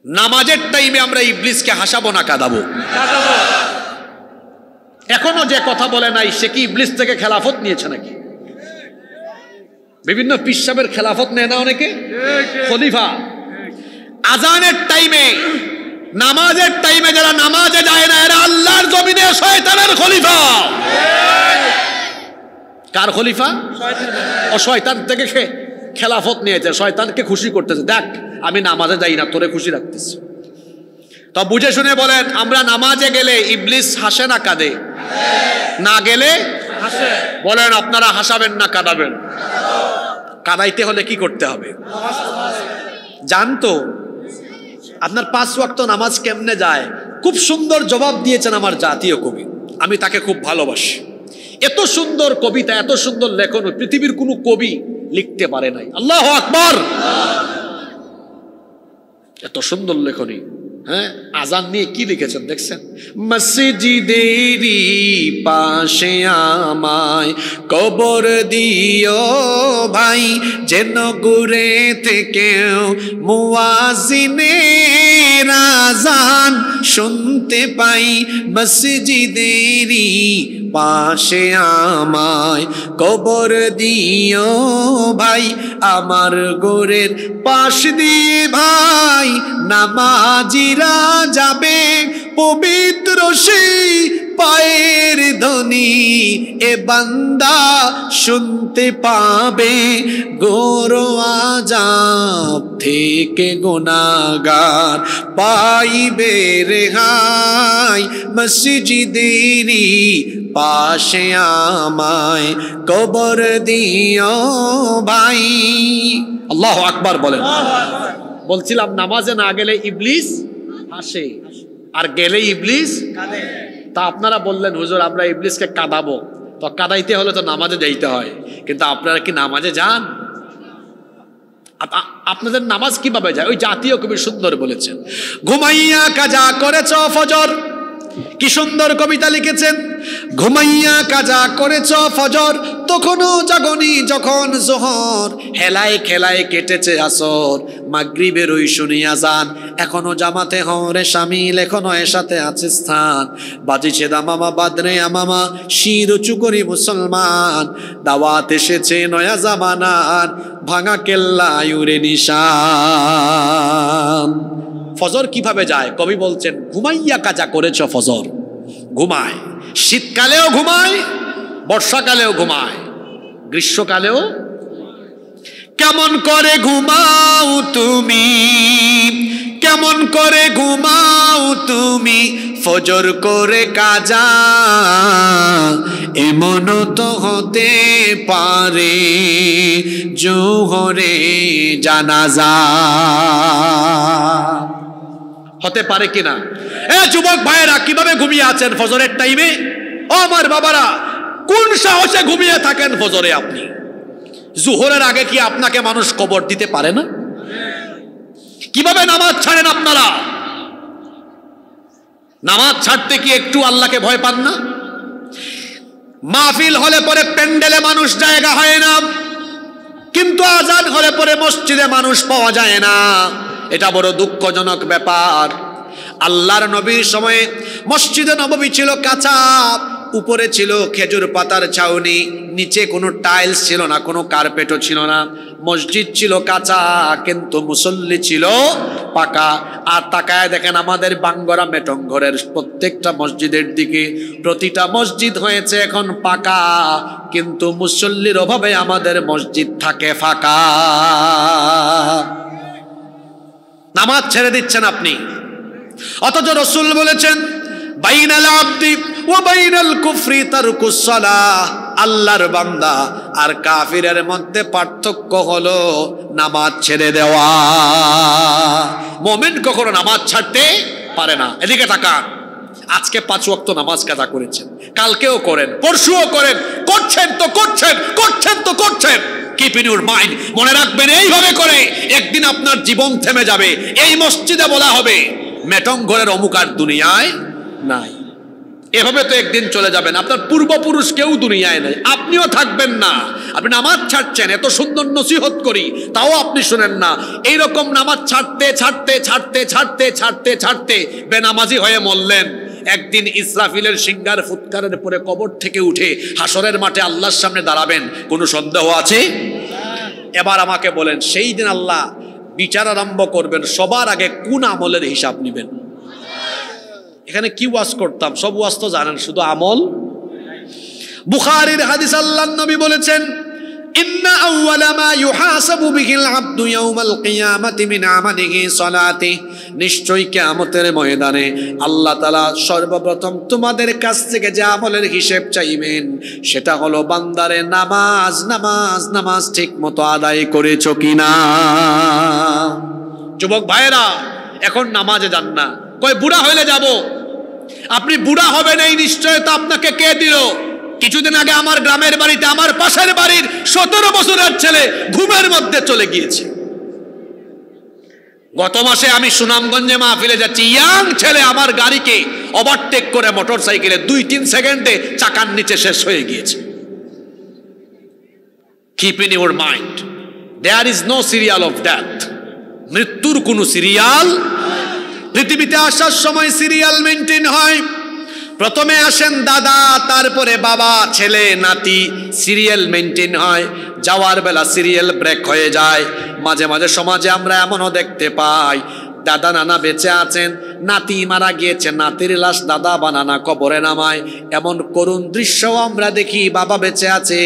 নামাজের টাইমে আমরা ইবলিসকে হাসাবো না কাঁদাবো? এখনো যে কথা বলে নাই সে কি ইবলিস থেকে খেলাফত নিয়েছে নাকি? বিভিন্ন পীর সাহেবের খেলাফত নেয় না অনেকে? খলিফা। আজানের টাইমে, নামাজের টাইমে যারা নামাজে যায় না এরা আল্লাহর জমিনে শয়তানের খলিফা। কার খলিফা? ও শয়তান থেকে খেলাফত নিয়েছে, শয়তানকে খুশি করতেছে। দেখ আমি নামাজে যাই না, তোরে খুশি রাখতেছি। তো বুঝে শুনে বলেন, আমরা নামাজে গেলে ইবলিস হাসে না কাঁদে? না গেলে হাসে। বলেন আপনারা হাসাবেন না কাঁদাবেন? কাঁদাইতে হলে কি করতে হবে জানতো? আপনার 5 ওয়াক্ত নামাজ কেমনে যায় খুব সুন্দর জবাব দিয়েছেন আমার জাতীয় কবি। আমি তাকে খুব ভালোবাসি। এত সুন্দর কবিতা, এত সুন্দর লেখন পৃথিবীর কোনো কবি লিখতে পারে নাই। আল্লাহু আকবার। এত সুন্দর লেখনী। হ্যাঁ, আজান নিয়ে কি লিখেছেন দেখছেন? মসজিদেরই পাশে আমায় কবর দিও ভাই, যেন ঘুরে থেকেও মুয়াজ্জিনের আজান শুনতে পাই। মসজিদেরই পাশে আমায় কবর দিও ভাই, আমার গোরের পাশ দিয়ে ভাই নামাজিরা যাবে, পবিত্র সেই পায়ের ধ্বনি এ বান্দা শুনতে পাবে। গোর আযাব থেকে গুনাহগার পাইবে রেহাই, মসজিদেরই পাশে আমায় কবর দিও ভাই। আল্লাহু আকবার বলেন। বলছিলাম নামাজে না গেলে ইবলিস হাসে, আর গেলে ইবলিস কাঁদে। তা আপনারা বললেন হুজুর আমরা ইবলিসকে কাঁদাবো, তো কাঁদাইতে হলে তো নামাজে যাইতে হয়, কিন্তু আপনারা কি নামাজে যান? আপনাদের নামাজ কিভাবে যায়? ওই জাতীয় কবি সুন্দর বলেছেন, ঘুমাইয়া কাজা করেছ ফজর। কি সুন্দর কবিতা লিখেছেন। ঘুমাইয়া কাজা করেছ ফজর, তখনও জাগনি যখন জোহর, হেলায় খেলায় কেটেছে আসর, মাগরিবের ওই শুনি আজান, এখনো জামাতে হরে শামিল, এখনো এর সাথে আছে স্থান, বাজিছে দামামা বাদরে আমামা, শির উঁচু করি মুসলমান, দাওয়াত এসেছে নয়া জামানার, ভাঙা কেল্লা ইউরে নিশান। ফজর কিভাবে যায়? কবি বলছেন ঘুমাইয়া কাজা করেছ ফজর। ঘুমায়, শীতকালেও ঘুমায়, বর্ষাকালেও ঘুমায়, গ্রীষ্মকালেও। কেমন করে ঘুমাও তুমি, কেমন করে ঘুমাও তুমি, ফজর করে কাজা, এমন তো হতে পারে জোহরে জানাজা। হতে পারে কিনা? এ যুবক ভাইয়েরা কিভাবে ঘুমিয়ে আছেন ফজরের টাইমে? ও আমার বাবারা, কোন সাহসে ঘুমিয়ে থাকেন ফজরে আপনি? জোহরের আগে কি আপনাকে মানুষ কবর দিতে পারে না? কিভাবে নামাজ ছাড়েন আপনারা? নামাজ ছাড়তে কি একটু আল্লাহকে ভয় পান না? মাহফিল হলে পরে প্যান্ডেলে মানুষ জায়গা হয় না, কিন্তু আজান হলে পরে মসজিদে মানুষ পাওয়া যায় না। এটা বড় দুঃখজনক ব্যাপার। আল্লাহর নবীর সময়ে মসজিদে নববী ছিল কাঁচা, উপরে ছিল খেজুর পাতার ছাউনি, নিচে কোনো টাইলস ছিল না, কোনো কার্পেটও ছিল না। মসজিদ ছিল কাঁচা, কিন্তু মুসল্লি ছিল পাকা। আর তাকায় দেখেন আমাদের বাঙ্গরা মেটং ঘরের প্রত্যেকটা মসজিদের দিকে, প্রতিটা মসজিদ হয়েছে এখন পাকা, কিন্তু মুসল্লির অভাবে আমাদের মসজিদ থাকে ফাঁকা। নামাজ ছেড়ে দিচ্ছেন আপনি, অথচ রাসূল বলেছেন বাইনাল আবদি ওয়া বাইনাল কুফরি তারকুস সালাহ, আল্লাহর বান্দা আর কাফিরের মধ্যে পার্থক্য হলো নামাজ ছেড়ে দেওয়া। মুমিন কখনো নামাজ ছাড়তে পারে না। এদিকে তাকান, আজকে 5 ওয়াক্ত নামাজ কাজা করেছেন, কালকেও করেন, পরশুও করেন, করছেন তো করছেন, করছেন তো করছেন। কিপ ইন ইউর মাইন্ড, মনে রাখবেন এইভাবে করে একদিন আপনার জীবন থেমে যাবে। এই মসজিদে বলা হবে মেটং ঘরের অমুক আর দুনিয়ায় নাই। এভাবে তো একদিন চলে যাবেন, আপনার পূর্বপুরুষ কেউ দুনিয়ায় নাই, আপনিও থাকবেন না। আপনি নামাজ ছাড়ছেন, এত সুন্দর নসিহত করি তাও আপনি শুনেন না। এইরকম নামাজ ছাড়তে ছাড়তে ছাড়তে ছাড়তে ছাড়তে ছাড়তে বেনামাজি হয়ে মরলেন। একদিন ইসরাফিলের সিংহার ফুৎকারের পরে কবর থেকে উঠে হাসরের মাঠে আল্লাহর সামনে দাঁড়াবেন, কোনো সন্দেহ আছে? এবার আমাকে বলেন, সেই দিন আল্লাহ বিচার আরম্ভ করবেন, সবার আগে কোন আমলের হিসাব নেবেন? এখানে কি ওয়াজ করতাম, সব ওয়াজ তো জানেন, শুধু আমল। বুখারীর হাদিস, আল্লাহর নবী বলেছেন ইন্না আউওয়ালা মা ইউহাসাবু বিহিল আবদু ইয়াউমাল কিয়ামাতি মিন আমালিহি সালাতি, নিশ্চয়ই কিয়ামতের ময়দানে আল্লাহ তাআলা সর্বপ্রথম তোমাদের কাছ থেকে যে আমলের হিসাব চাইবেন সেটা হলো বান্দারে নামাজ নামাজ নামাজ ঠিকমতো আদায় করেছো কিনা। যুবক ভাইরা এখন নামাজে যান না, কই বুড়া হইলে যাব। আপনি বুড়া হবেন এই নিশ্চয়তা আপনাকে কে দিল? কিছুদিন আগে আমার গ্রামের বাড়িতে আমার পাশের বাড়ির 17 বছরের ছেলে ঘুমের মধ্যে চলে গিয়েছে। গত মাসে আমি সুনামগঞ্জে মাহফিলে যাচ্ছি, ইয়াং ছেলে আমার গাড়িকে ওভারটেক করে মোটর সাইকেলে 2-3 সেকেন্ডে চাকার নিচে শেষ হয়ে গিয়েছে। Keep in your mind, there is no serial of death. মৃত্যুর কোনো সিরিয়াল, পৃথিবীতে আসার সময় সিরিয়াল মেনটেন হয়। প্রথমে আসেন দাদা, তারপরে বাবা, ছেলে, নাতি, সিরিয়াল মেনটেন হয়। যাওয়ার বেলা সিরিয়াল ব্রেক হয়ে যায়। মাঝে মাঝে সমাজে আমরা এমনও দেখতে পাই, দাদা নানা বেঁচে আছেন, নাতি মারা গিয়েছে, নাতির লাশ দাদা বা নানা কবরে নামায়। এমন করুণ দৃশ্যও আমরা দেখি, বাবা বেঁচে আছে,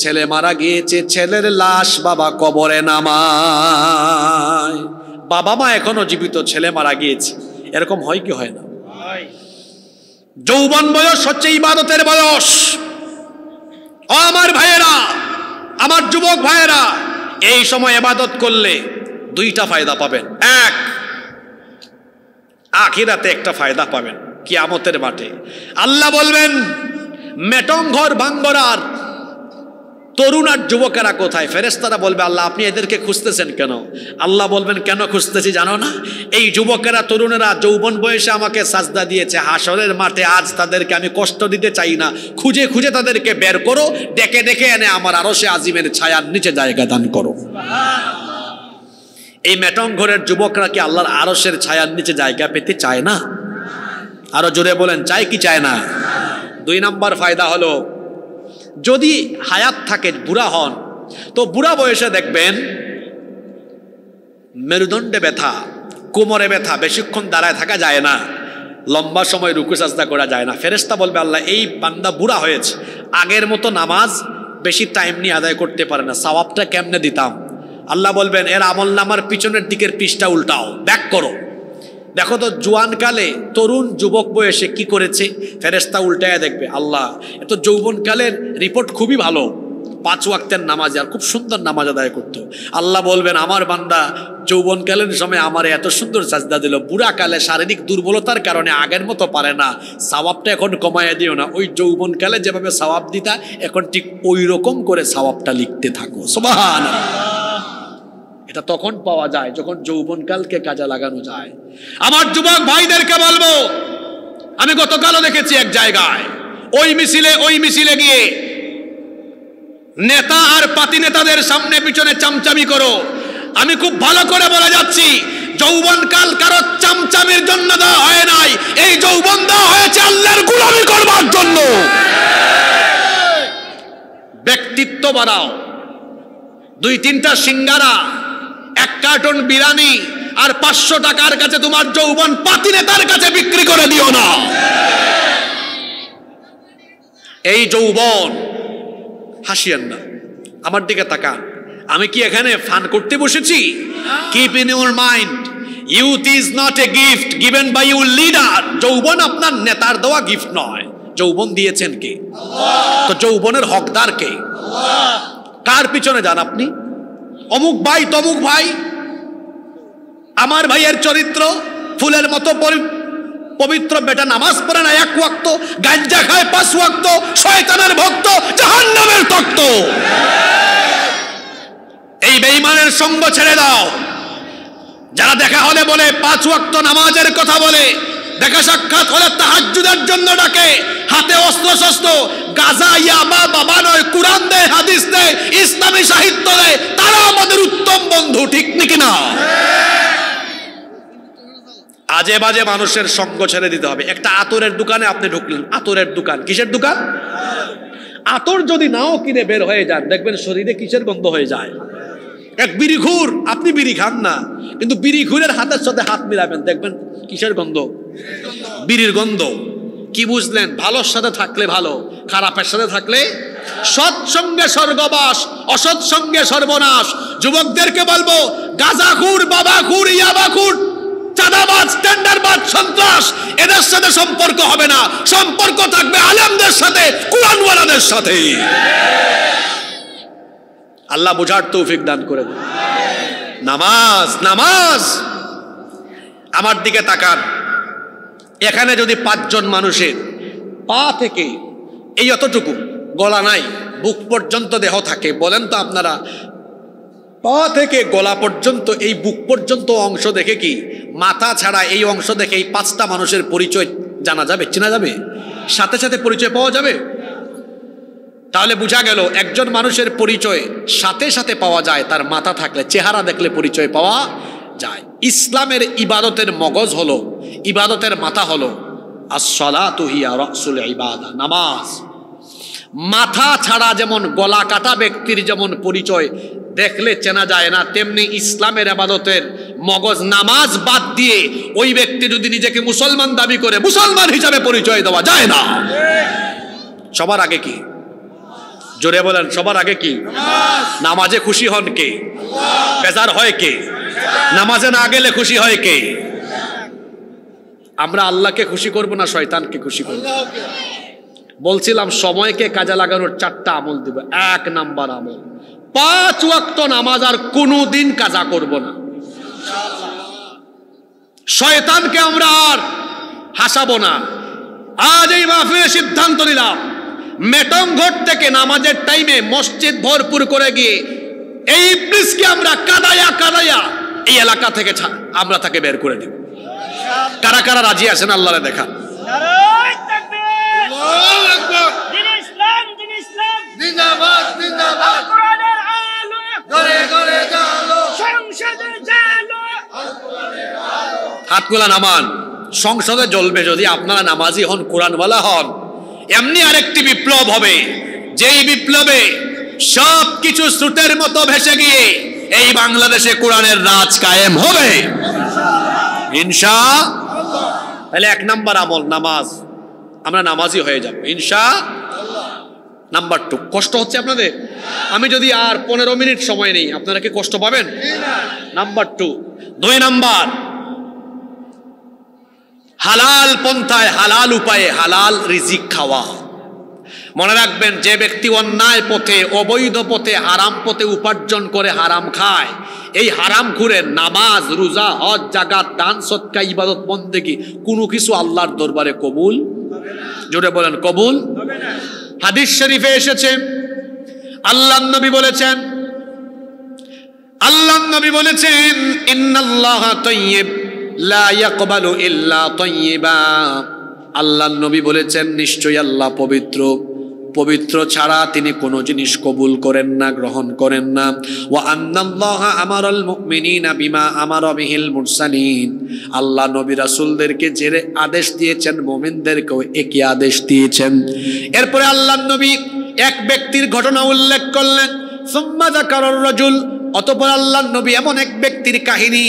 ছেলে মারা গিয়েছে, ছেলের লাশ বাবা কবরে নামায়। বাবা মা এখনো জীবিত, ছেলে মারা গিয়েছে, এরকম হয় কি হয় না? যৌবন বয়স হচ্ছে ইবাদতের বয়স। ও আমার ভাইয়েরা, আমার যুবক ভাইয়েরা, এই সময় ইবাদত করলে 2টা ফায়দা পাবেন। এক, আখিরাতে একটা ফায়দা পাবেন, কিয়ামতের মাঠে আল্লাহ বলবেন মেটং ঘর ভাঙ্গরার তরুণ আর যুবকেরা কোথায়? ফেরেশতারা বলবে আল্লাহ আপনি এদেরকে খুঁজতেছেন কেন? আল্লাহ বলবেন কেন খুঁজতেছি জানো না? এই যুবকেরা তরুণেরা যৌবন বয়সে আমাকে সাজদা দিয়েছে, হাসরের মাঠে আজ তাদেরকে আমি কষ্ট দিতে চাই না, খুঁজে খুঁজে তাদেরকে বের করো, ডেকে ডেকে এনে আমার আরশে আজিমের ছায়ার নিচে জায়গা দান করো। এই মেটং ঘরের যুবকরা কি আল্লাহর আরশের ছায়ার নিচে জায়গা পেতে চায় না? আরো জোরে বলেন, চায় কি চায় না? 2 নম্বর ফায়দা হলো, যদি হায়াত থাকে, বুড়া হন, তো বুড়া বয়সে দেখবেন মেরুদণ্ডে ব্যথা, কোমরে ব্যথা, বেশিক্ষণ দাঁড়ায় থাকা যায় না, লম্বা সময় রুকু সাজদা করা যায় না। ফেরেশতা বলবে আল্লাহ এই বান্দা বুড়া হয়েছে, আগের মতো নামাজ বেশি টাইম নিয়ে আদায় করতে পারে না, সওয়াবটা কেমনে দিতাম? আল্লাহ বলবেন এর আমল নামার পিছনের দিকের পৃষ্ঠা উল্টাও, ব্যাক করো, দেখো তো জোয়ানকালে তরুণ যুবক বয়সে কি করেছে। ফেরেশতা উল্টায় দেখবে আল্লাহ এত যৌবনকালের রিপোর্ট খুবই ভালো, 5 ওয়াক্তের নামাজ আর খুব সুন্দর নামাজ আদায় করতো। আল্লাহ বলবেন আমার বান্দা যৌবনকালের সময় আমার এত সুন্দর সাজদা দিল, বুড়াকালে শারীরিক দুর্বলতার কারণে আগের মতো পারে না, সওয়াবটা এখন কমাইয়া দিও না, ওই যৌবনকালে যেভাবে সওয়াব দিতা এখন ঠিক ওই রকম করে সওয়াবটা লিখতে থাকো। সুবহানাল্লাহ। এটা তখন পাওয়া যায় যখন যৌবনকালকে কাজে লাগানো যায়। আমার যুবক ভাইদেরকে বলবো, আমি গতকালও দেখেছি এক জায়গায়, ওই মিছিলে গিয়ে নেতা আর পাতি নেতাদের সামনে পিছনে চামচামি করো। আমি খুব ভালো করে বলে যাচ্ছি, যৌবনকাল কারো চামচামির জন্য দেওয়া হয় নাই, এই যৌবন দেওয়া হয়েছে আল্লাহর গোলামি করবার জন্য। ব্যক্তিত্ব বাড়াও। 2-3টা সিঙ্গারা, 1 কার্টন বিরিয়ানি আর 500 টাকার কাছে তোমার যৌবন পাতি নেতার কাছে বিক্রি করে দিও না। এই যৌবন, হাসিয়েন না, আমার দিকে তাকান। আমি কি এখানে ফান করতে বসেছি? Keep in your mind, youth is not a gift given by your leader. যৌবন আপনার নেতার দেওয়া গিফট নয়। যৌবন দিয়েছেন কে? তো যৌবনের হকদার কে? কার পিছনে যান আপনি? অমুক ভাই তমুক ভাই। আমার ভাইয়ের চরিত্র ফুলের মতো পবিত্র, বেটা নামাজ পড়ে না 1 ওয়াক্ত, গাঞ্জা খায় 5 ওয়াক্ত, শয়তানের ভক্ত, জাহান্নামের তক্ত। এই বেঈমানের সঙ্গ ছেড়ে দাও। যারা দেখা হলে বলে 5 ওয়াক্ত নামাজের কথা বলে, দেখা সাক্ষাৎ হলে তাহাজ্জুদের জন্য ডাকে, হাতে অস্ত্র শস্ত্র, গাজা ইয়াবা বাবা নয়, কুরআন দেয়, হাদিস দেয়, ইসলামী সাহিত্য দেয়, তারা আমাদের উত্তম বন্ধু, ঠিক নাকি না? আজে বাজে মানুষের সঙ্গ ছেড়ে দিতে হবে। একটা আতরের দোকানে আপনি ঢুকলেন, আতরের দোকান, কিসের দোকান? আতর যদি নাও কিনে বের হয়ে যান, দেখবেন শরীরে কিসের গন্ধ হয়ে যায়। এক বিড়িখুর, আপনি বিড়ি খান না, কিন্তু বিড়িখুরের হাতের সাথে হাত মিলাবেন, দেখবেন কিসের গন্ধ? বিড়ির গন্ধ। কি বুঝলেন? ভালোর সাথে থাকলে ভালো, খারাপের সাথে থাকলে সৎসঙ্গে স্বর্গবাস, অসৎ সঙ্গে সর্বনাশ। যুবকদেরকে বলবো, গাঁজাখুর, বাবাখুর, ইয়াবাখুর, চাঁদাবাজ, টেন্ডারবাজ, সন্ত্রাস, এদের সাথে সম্পর্ক হবে না। সম্পর্ক থাকবে আলেমদের সাথে, কুরআনওয়ালাদের সাথে। আল্লাহ বুঝার তৌফিক দান করে দেন। নামাজ, নামাজ। আমার দিকে তাকান। এখানে যদি 5 জন মানুষের পা থেকে এই অতটুকু, গলা নাই, বুক পর্যন্ত দেহ থাকে, বলেন তো আপনারা পা থেকে গলা পর্যন্ত, এই বুক পর্যন্ত অংশ দেখে কি মাথা ছাড়া এই অংশ দেখে এই 5টা মানুষের পরিচয় জানা যাবে, চেনা যাবে, সাথে সাথে পরিচয় পাওয়া যাবে? তাহলে বোঝা গেল একজন মানুষের পরিচয় সাথে সাথে পাওয়া যায় তার মাথা থাকলে, চেহারা দেখলে পরিচয় পাওয়া যায়। ইসলামের ইবাদতের মগজ হলো, ইবাদতের মাথা হলো আস-সালাতু হিয়া রাসুল ইবাদা, নামাজ। মাথা ছাড়া যেমন গলা কাটা ব্যক্তির যেমন পরিচয় দেখলে চেনা যায় না, তেমনি ইসলামের ইবাদতের মগজ নামাজ বাদ দিয়ে ওই ব্যক্তি যদি নিজেকে মুসলমান দাবি করে, মুসলমান হিসাবে পরিচয় দেওয়া যায় না। সবার আগে কি? জোরে বলেন, সবার আগে কি? নামাজে খুশি হন কে? বেজার হয় কে? নামাজে না গেলে খুশি হয় কে? আমরা আল্লাহকে খুশি করব না শয়তানকে খুশি করব? বলছিলাম সময়কে কাজে লাগানোর 4টা আমল দিব। 1 নাম্বার আমল, 5 ওয়াক্ত নামাজ আর কোনোদিন কাজা করব না। শয়তানকে আমরা আর হাসাবো না। আজ এই মাহফিলে সিদ্ধান্ত নিলাম, মেটংঘট থেকে নামাজের টাইমে মসজিদ ভরপুর করে গিয়ে এই ইবলিসকে আমরা কাদায়া কাদায়া এই এলাকা থেকে আমরা তাকে বের করে দিব। কারা কারা রাজি আছেন আল্লাহরে দেখা? নারায়ে তাকবীর, আল্লাহু আকবার, দিন ইসলাম, দিন ইসলাম, জিন্দাবাদ, জিন্দাবাদ, কোরআনের আলো ঘরে ঘরে জ্বালো, সংসদে জ্বালো, কোরআনের আলো। হাতগুলা নামান। সংসদে জ্বলবে যদি আপনারা নামাজি হন, কোরআনওয়ালা হন। এমনি আরেকটি বিপ্লব হবে, যেই বিপ্লবে সব কিছু স্রোতের মতো ভেসে গিয়ে এই বাংলাদেশে কোরআনের রাজ কায়েম হবে ইনশাআল্লাহ। তাহলে 1 নাম্বার আমল নামাজ, আমরা নামাজি হয়ে যাব ইনশাআল্লাহ। নাম্বার 2, কষ্ট হচ্ছে আপনাদের? আমি যদি আর 15 মিনিট সময় নেই, আপনারা কি কষ্ট পাবেন? নাম্বার 2 নাম্বার, হালাল পন্থায়, হালাল উপায়ে হালাল রিজিক খাওয়া। মনে রাখবেন, যে ব্যক্তি অন্যায় পথে, অবৈধ পথে, হারাম পথে উপার্জন করে হারাম খায়, এই হারাম খুরের নামাজ, রোজা, হজ, যাকাত, দান, সদকা, ইবাদত, বন্দেগী কোনো কিছু আল্লাহর দরবারে কবুল হবে না। জোরে বলেন, কবুল হবে না। হাদিস শরীফে এসেছে, আল্লাহর নবী বলেছেন, আল্লাহর নবী বলেছেন, ইন্নাল্লাহা তাইয়্যিব লা ইয়াকবালু ইল্লা তাইয়্যিবা। আল্লাহর নবী বলেছেন, নিশ্চয়ই আল্লাহ পবিত্র, পবিত্র ছাড়া তিনি কোনো জিনিস কবুল করেন না, গ্রহণ করেন না। ওয়া আন্নাল্লাহা আমারাল মুমিনিনা বিমা আমারা বিহিল মুরসালিন। আল্লাহ নবী রাসূলদেরকে যে আদেশ দিয়েছেন, মুমিনদেরকেও একই আদেশ দিয়েছেন। এরপরে আল্লাহর নবী এক ব্যক্তির ঘটনা উল্লেখ করলেন। সুম্মা যাকারার রাজুল, অতঃপর আল্লাহর নবী এমন এক ব্যক্তির কাহিনী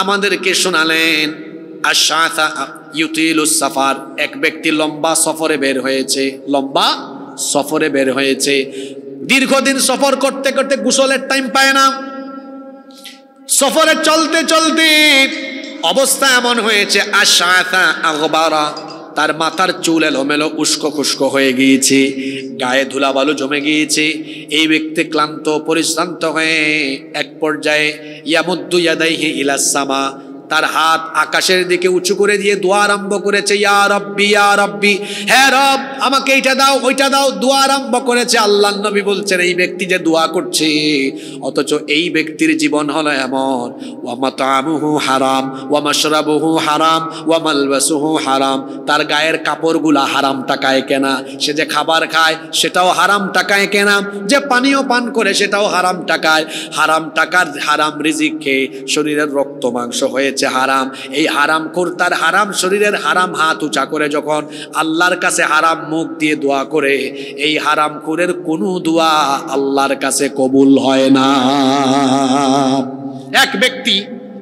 আমাদেরকে শোনালেন। আশআসা ইউতিলুস সাফার, এক ব্যক্তি লম্বা সফরে বের হয়েছে, লম্বা সফরে বের হয়েছে, দীর্ঘদিন সফর করতে করতে গোসলের টাইম পায় না। সফরে চলতে চলতে অবস্থা এমন হয়েছে, আশআসা আগবারা, তার মাথার চুল এলোমেলো উস্কো খুস্কো হয়ে গিয়েছে, গায়ে ধুলাবালু জমে গিয়েছে। এই ব্যক্তি ক্লান্ত পরিশ্রান্ত হয়ে এক পর্যায়ে ইয়ামুদ্দু ইয়াদাইহি ইলাস সামা, তার হাত আকাশের দিকে উঁচু করে দিয়ে দোয়া আরম্ভ করেছে, ইয়া রাব্বি ইয়া রাব্বি, হে রব আমাকে এইটা দাও ওইটা দাও, দোয়া আরম্ভ করেছে। আল্লাহর নবী বলছেন এই ব্যক্তি যে দোয়া করছে, অথচ এই ব্যক্তির জীবন হলো এমন, ওয়া মাতামুহু হারাম ওয়া মাশরাবুহু হারাম ওয়া মালবাসুহু হারাম, তার গায়ের কাপড়গুলা হারাম টাকায় কেনা, সে যে খাবার খায় সেটাও হারাম টাকায় কেনা, যে পানীয় পান করে সেটাও হারাম টাকায়, হারাম টাকার হারাম রিজিক খেয়ে শরীরের রক্ত মাংস হয়েছে হারাম। এই হারাম খোর তার হারাম শরীরের হারাম হাত উঁচা করে যখন আল্লাহর কাছে হারাম মুখ দিয়ে দোয়া করে, এই হারাম খোরের কোনো দোয়া আল্লাহর কাছে কবুল হয় না। এক ব্যক্তি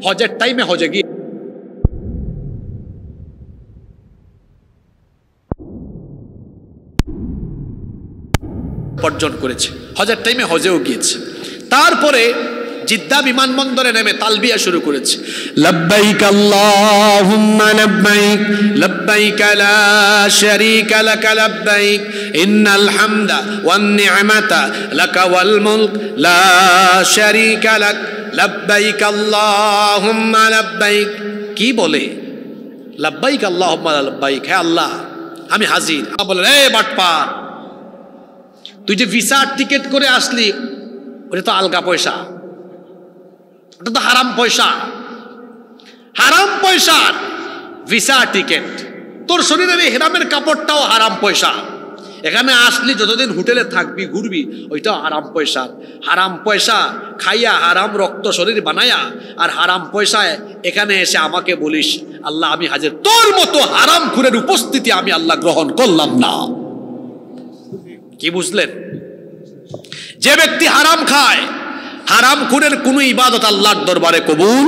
হজের টাইমে হজে গিয়ে অর্জন করেছে, হজের টাইমে হজেও গিয়েছে, তারপরে জিদ্দা বিমানবন্দরে নেমে তালবিয়া শুরু করেছে, লব্বাইক আল্লাহুম্মা লব্বাইক লব্বাইক লা শারীকা লাক লব্বাইক ইন্নাল হামদা ওয়ান নি'মাতা লাকা ওয়াল মুলক লা শারীকা লাক লব্বাইক আল্লাহুম্মা লব্বাইক। কি বলে? লব্বাইক আল্লাহুম্মা লব্বাইক, হে আল্লাহ আমি হাজির। বলে এ বাটপার, তুই যে ভিসা টিকেট করে আসলি ওটা তো আলগা পয়সা, ওটা তো হারাম পয়সা, হারাম পয়সার ভিসা টিকেট, তোর শরীরের এই হেরামের কাপড়টাও হারাম পয়সা, এখানে আসলি যতদিন হোটেলে থাকবি ঘুরবি ওইটাও হারাম পয়সা, হারাম পয়সা খাইয়া হারাম রক্ত শরীর বানায়া আর হারাম পয়সায় এখানে এসে আমাকে বলিস আল্লাহ আমি হাজির, তোর মতো হারাম খুরের উপস্থিতি আমি আল্লাহ গ্রহণ করলাম না। কি বুঝলেন? যে ব্যক্তি হারাম খায়, হারাম খুরের কোনো ইবাদত আল্লাহর দরবারে কবুল।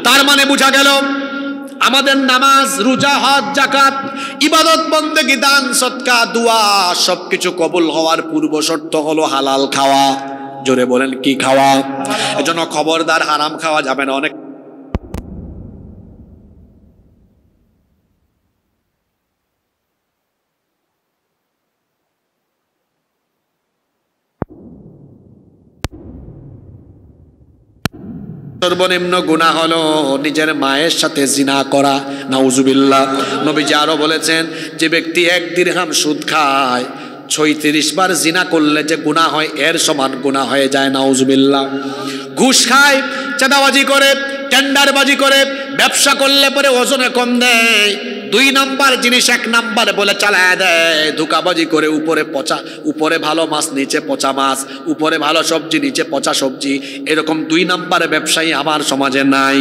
তার মানে বোঝা গেল আমাদের নামাজ, রোজা, হজ, যাকাত, ইবাদত, বন্দেগী, দান, সদকা, দোয়া সবকিছু কবুল হওয়ার পূর্ব শর্ত হলো হালাল খাওয়া। জোরে বলেন কি খাওয়া? এজন্য খবরদার হারাম খাওয়া যাবে না। অনেক সর্বনিম্ন গুনাহ হলো নিজের মায়ের সাথে জিনা করা, নাউজুবিল্লাহ। নবীজি আরো বলেছেন যে ব্যক্তি 1 দিরহাম সুদ খায় 36 বার জিনা করলে যে গুনাহ হয় এর সমান গুনাহ হয়ে যায়, নাউজুবিল্লাহ। ঘুষ খায়, চাঁদাবাজি করে, টেন্ডারবাজি করে, ব্যবসা করলে পরে ওজনে কম দেয়, 2 নাম্বার জিনিস 1 নাম্বারে বলে চালায় দেয়, ধোঁকাবাজি করে উপরে পচা, উপরে ভালো মাছ নিচে পচা মাছ, উপরে ভালো সবজি নিচে পচা সবজি, এরকম 2 নাম্বারে ব্যবসায়ী আমার সমাজে নাই।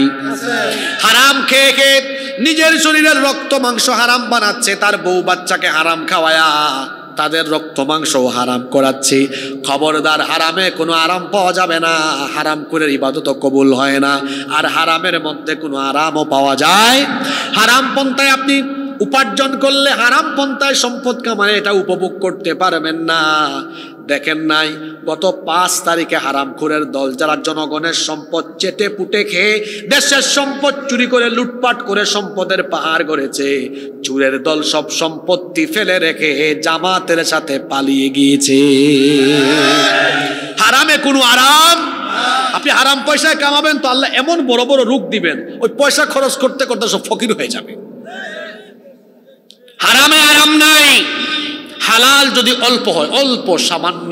হারাম খেয়ে খেয়ে নিজের শরীরের রক্ত মাংস হারাম বানাচ্ছে, তার বউ বাচ্চাকে হারাম খাওয়ায়া তাদের রক্ত মাংসও হারাম করাচ্ছে। খবরদার, হারামে কোনো আরাম পাওয়া যাবে না, হারাম করে ইবাদত কবুল হয় না, আর হারামের মধ্যে কোনো আরামও পাওয়া যায়। হারাম পন্থায় আপনি উপার্জন করলে হারাম পন্থায় সম্পদ কামায় এটা উপভোগ করতে পারবেন না। দেখেন নাই গত 5 তারিখে হারামখোরের দল যারা জনগণের সম্পদ চেটে পুটে খেয়ে দেশের সম্পদ চুরি করে লুটপাট করে সম্পদের পাহাড় গড়েছে, চোরের দল সব সম্পত্তি ফেলে রেখে জামাতের সাথে পালিয়ে গিয়েছে। হারামে কোনো আরাম, আপনি হারাম পয়সায় কামাবেন তো আল্লাহ এমন বড় বড় রোগ দিবেন, ওই পয়সা খরচ করতে করতে সব ফকির হয়ে যাবে। হারামে আরাম নাই। হালাল যদি অল্প হয়, অল্প সামান্য,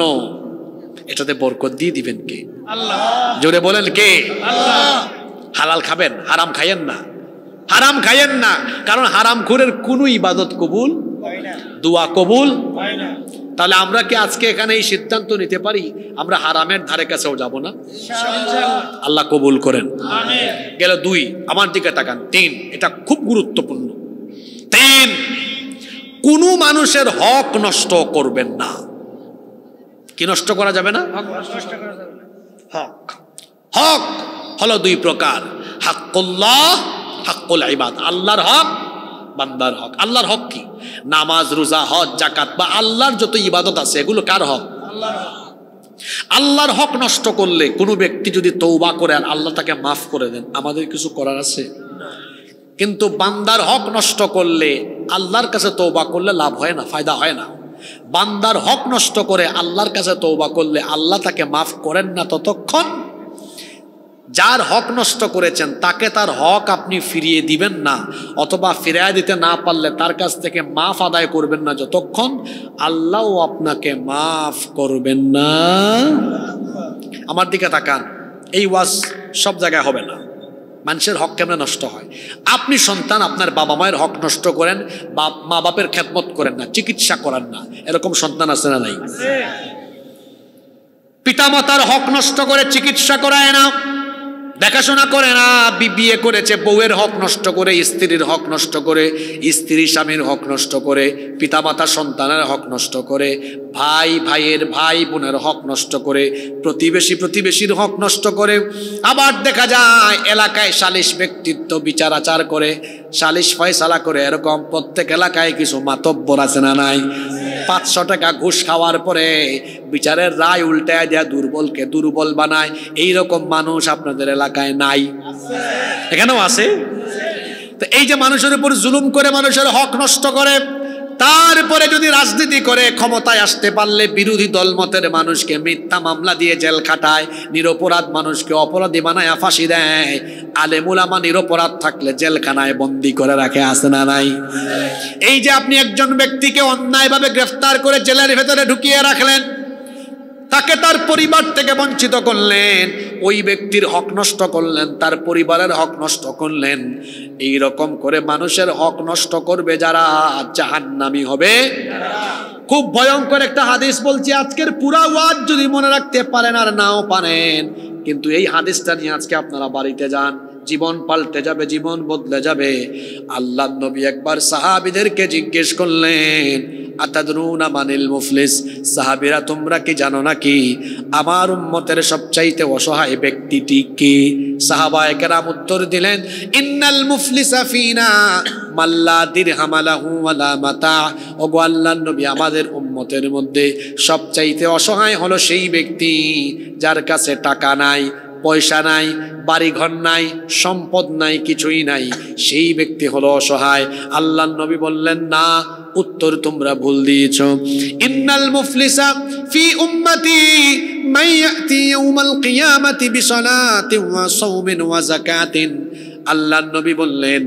এটাতে বরকত দিয়ে দিবেন কে? আল্লাহ। জোরে বলেন কে? আল্লাহ। হালাল খাবেন, হারাম খাইয়েন না, হারাম খাইয়েন না, কারণ হারামখোরের কোনো ইবাদত কবুল হয় না, দোয়া কবুল হয় না। তাহলে আমরা কি আজকে এখানে এই সিদ্ধান্ত নিতে পারি আমরা হারামের ধারে কাছেও যাব না? আল্লাহ কবুল করেন। আমিন। গেল 2, আমার দিকে তাকান। 3, এটা খুব গুরুত্বপূর্ণ। 3, কোনো মানুষের হক নষ্ট করবেন না। কি নষ্ট করা যাবে না? হক। হক হলো দুই প্রকার, হাক্কুল্লাহ, হাক্কুল ইবাদ। আল্লাহর হক, বান্দার হক। আল্লাহর হক কি? নামাজ, রোজা, হজ, যাকাত বা আল্লাহর যত ইবাদত আছে এগুলো কার হক? আল্লাহর হক। আল্লাহর হক নষ্ট করলে কোনো ব্যক্তি যদি তওবা করে আর আল্লাহ তাকে মাফ করে দেন, আমাদের কিছু করার আছে? কিন্তু বান্দার হক নষ্ট করলে আল্লাহর কাছে তওবা করলে লাভ হয় না, ফায়দা হয় না। বান্দার হক নষ্ট করে আল্লাহর কাছে তওবা করলে আল্লাহ তাকে মাফ করেন না ততক্ষণ। যার হক নষ্ট করেছেন তাকে তার হক আপনি ফিরিয়ে দিবেন না, অথবা ফিরিয়ে দিতে না পারলে তার কাছ থেকে মাফ আদায় করবেন না যতক্ষণ আল্লাহ আপনাকে মাফ করবেন না। আমার দিকে তাকান, এই ওয়াজ সব জায়গায় হবে না। মানুষের হক কেমনে নষ্ট হয়? আপনি সন্তান, আপনার বাবা মায়ের হক নষ্ট করেন, মা বাপের খেদমত করেন না, চিকিৎসা করেন না, এরকম সন্তান আছে না নাই? পিতামাতার হক নষ্ট করে চিকিৎসা করায় না, দেখাশোনা করে না, বিয়ে করেছে বউয়ের হক নষ্ট করে, স্ত্রীর হক নষ্ট করে, স্ত্রী স্বামীর হক নষ্ট করে, পিতামাতা সন্তানের হক নষ্ট করে, ভাই ভাইয়ের, ভাই বোনের হক নষ্ট করে, প্রতিবেশী প্রতিবেশীর হক নষ্ট করে। আবার দেখা যায় এলাকায় সালিশ ব্যক্তিত্ব বিচার আচার করে, সালিশ ফয়সালা করে, এরকম প্রত্যেক এলাকায় কিছু মাতব্বর আছে না নাই? 500 টাকা ঘুষ খাওয়ার পরে বিচারের রায় উল্টায় দেয়া দুর্বলকে দুর্বল বানায়, এইরকম মানুষ আপনাদের এলাকায় নাই? এখানেও আছে। তো এই যে মানুষের উপর জুলুম করে, মানুষের হক নষ্ট করে, তারপরে যদি রাজনীতি করে ক্ষমতায় আসতে পারলে বিরোধী দলমতের মানুষকে মিথ্যা মামলা দিয়ে জেল খাটায়, নিরপরাধ মানুষকে অপরাধী বানায় ফাঁসি দেয়, আলেম উলামা নিরপরাধ থাকলে জেলখানায় বন্দি করে রাখে, আছে না নাই? এই যে আপনি একজন ব্যক্তিকে অন্যায়ভাবে গ্রেফতার করে জেলের ভেতরে ঢুকিয়ে রাখলেন, তাকে তার পরিবার থেকে বঞ্চিত করলেন, ওই ব্যক্তির হক নষ্ট করলেন, তার পরিবারের হক নষ্ট করলেন। এই রকম করে মানুষের হক নষ্ট করবে যারা, জাহান্নামী হবে। খুব ভয়ঙ্কর একটা হাদিস বলছি, আজকের পুরা ওয়াজ যদি মনে রাখতে পারেন আর নাও পারেন, কিন্তু এই হাদিসটা নিয়ে আজকে আপনারা বাড়িতে যান, জীবন পাল্টে যাবে, জীবন বদলে যাবে। আল্লাহর নবী একবার সাহাবীদেরকে জিজ্ঞেস করলেন, আতাদরুনা মানিল মুফলিস, সাহাবীরা তোমরা কি জানো নাকি আমার উম্মতের সবচাইতে অসহায় ব্যক্তিটি কে? সাহাবায়ে কেরাম উত্তর দিলেন, ইন্নাল মুফলিসা ফিনা মাল্লা দিরহাম লাহু ওয়ালা মাতা। ওগো আল্লাহর নবী, আমাদের উম্মতের মধ্যে সবচাইতে অসহায় হলো সেই ব্যক্তি যার কাছে টাকা নাই, পয়সা নাই, বাড়িঘর নাই, সম্পদ নাই, কিছুই নাই, সেই ব্যক্তি হলো অসহায়। আল্লাহর নবী বললেন, না, উত্তর তোমরা ভুল দিয়েছো। ইন্নাল মুফলিসা ফি উম্মতি মান ইয়াতি ইয়াউমাল কিয়ামাতি বিসালাতিন ওয়া সাওমিন ওয়া যাকাতিন। আল্লাহর নবী বললেন,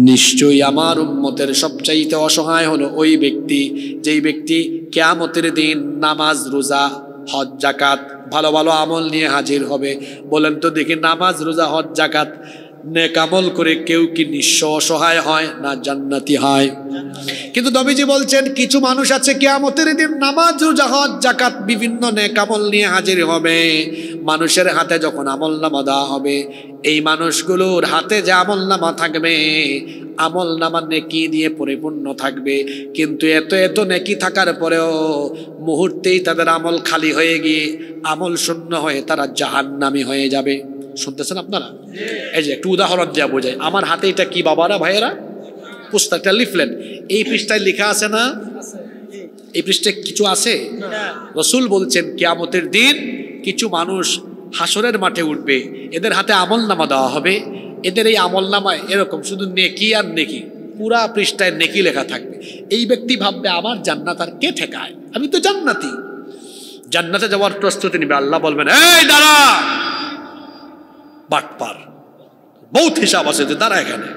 নিশ্চয়ই আমার উম্মতের সবচাইতে অসহায় হলো ওই ব্যক্তি যেই ব্যক্তি কিয়ামতের দিন নামাজ, রোজা, হজ, যাকাত, ভালো ভালো আমল নিয়ে হাজির হবে। বলেন তো দেখি, নামাজ, রোজা, হজ, যাকাত নেক আমল করে কেউ কি নিঃস্ব অসহায় হয় না জান্নাতি হয়? কিন্তু নবীজি বলছেন, কিছু মানুষ আছে কিয়ামতের দিন নামাজ, রোজা, হজ, যাকাত বিভিন্ন নেক আমল নিয়ে হাজির হবে। মানুষের হাতে যখন আমলনামা দেওয়া হবে, এই মানুষগুলোর হাতে যে আমলনামা থাকবে, আমলনামা নেকি দিয়ে পরিপূর্ণ থাকবে, কিন্তু এত এত নেকি থাকার পরেও মুহূর্তেই তাদের আমল খালি হয়ে গিয়ে আমল শূন্য হয়ে তারা জাহান্নামী হয়ে যাবে। শুনতেছেন আপনারা? এই যে একটু উদাহরণ দেওয়া বোঝায়। আমার হাতে এটা কি বাবারা, ভাইয়েরা? পুস্তকটা, লিফলেট। এই পৃষ্ঠায় লেখা আছে না? এই পৃষ্ঠায় কিছু আছে? রাসূল বলছেন, কিয়ামতের দিন কিছু মানুষ হাসরের মাঠে উঠবে, এদের হাতে আমলনামা দেওয়া হবে। এদের এই আমলনামায় এরকম শুধু নেকি আর নেকি, পুরা পৃষ্ঠায় নেকি লেখা থাকবে। এই ব্যক্তি ভাববে, আমার জান্নাত আর কে ঠেকায়, আমি তো জান্নাতি। জান্নাতে যাওয়ার প্রস্তুতি নিবে। আল্লাহ বলবেন, এই দাঁড়া, বাটপার, বহুত হিসাব আছে, দাঁড়া এখানে।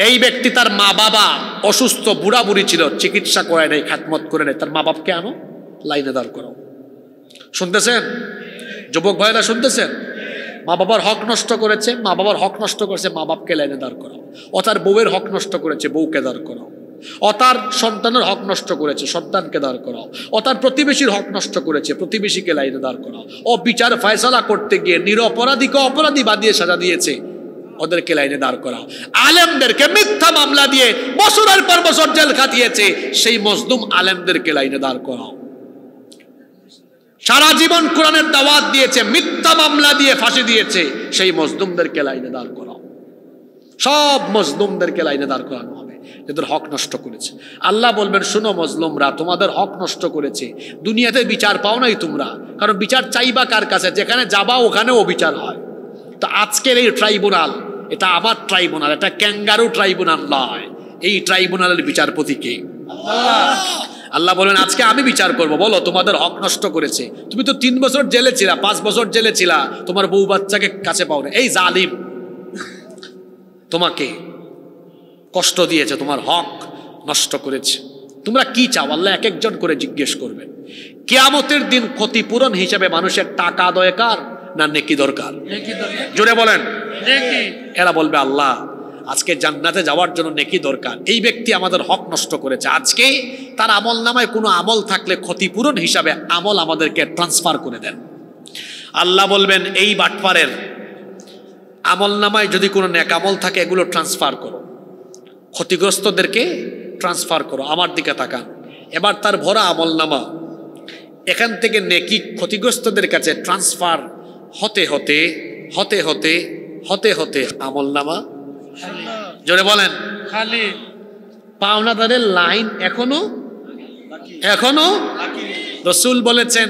এই ব্যক্তি, তার মা বাবা অসুস্থ, বুড়া বুড়ি ছিল, চিকিৎসা করে নেই, খাতমত করে নেই, তার মা বাপকে আনো, লাইনে দাঁড় করাও। শুনতেছেন যুবক ভাইরা, শুনতেছেন? মা বাবার হক নষ্ট করেছে, মা বাবার হক নষ্ট করেছে, মা বাপকে লাইনে দাঁড় করাও। ও তার বউয়ের হক নষ্ট করেছে, বউকে দাঁড় করাও। ও তার সন্তানের হক নষ্ট করেছে, সন্তানকে দাঁড় করাও। ও তার প্রতিবেশীর হক নষ্ট করেছে, প্রতিবেশীকে লাইনে দাঁড় করাও। ও বিচার ফয়সালা করতে গিয়ে নিরপরাধীকে অপরাধী বানিয়ে সাজা দিয়েছে, ওদেরকে লাইনে দাঁড় করাও। আলেমদেরকে মিথ্যা মামলা দিয়ে বছরের পর বছর জেল খাটিয়েছে, সেই মজলুম আলেমদেরকে লাইনে দাঁড় করাও। সারা জীবন কোরআনের দাওয়াত দিয়েছে, মিথ্যা মামলা দিয়ে ফাঁসি দিয়েছে, সেই মজলুমদেরকে লাইনে দাঁড় করাও। সব মজলুমদেরকে লাইনে দাঁড় করানো হবে যাদের হক নষ্ট করেছে। আল্লাহ বলবেন, শুনো মজলুমরা, তোমাদের হক নষ্ট করেছে, দুনিয়াতে বিচার পাও নাই তোমরা, কারণ বিচার চাইবা কার কাছে? যেখানে যাবা ওখানেও অবিচার হয়। তো আজকের এই ট্রাইব্যুনাল, এটা আমার ট্রাইব্যুনাল, এটা ক্যাঙ্গারু ট্রাইব্যুনাল নয়। এই ট্রাইব্যুনালের বিচারপতি কে? আল্লাহ বলেন, আজকে আমি বিচার করব। বলো, তোমাদের হক নষ্ট করেছে। তুমি তো 3 বছর জেলে ছিলা, 5 বছর জেলে ছিলা, তোমার বউ বাচ্চাকে কাছে পাও না। এই জালিম তোমাকে কষ্ট দিয়েছে, তোমার হক নষ্ট করেছে। তোমরা কি চাও? আল্লাহ এক একজন করে জিজ্ঞেস করবেন। কিয়ামতের দিন ক্ষতিপূরণ হিসেবে মানুষের টাকা দরকার না নেকি দরকার? জোরে বলেন। এরা বলবে, আল্লাহ আজকে জান্নাতে যাওয়ার জন্য নেকি দরকার। এই ব্যক্তি আমাদের হক নষ্ট করেছে, আজকে তার আমল নামায় কোনো আমল থাকলে ক্ষতিপূরণ হিসাবে আমল আমাদেরকে ট্রান্সফার করে দেন। আল্লাহ বলবেন, এই বাটপারের আমল নামায় যদি কোনো নেক আমল থাকে এগুলো ট্রান্সফার করো, ক্ষতিগ্রস্তদেরকে ট্রান্সফার করো। আমার দিকে তাকান। এবার তার ভরা আমল নামা এখান থেকে নেকি ক্ষতিগ্রস্তদের কাছে ট্রান্সফার হতে হতে হতে হতে হতে হতে আমল নামা, জোরে বলেন, খালি। পাওনাদারের লাইন এখনো এখনো। রাসূল বলেছেন,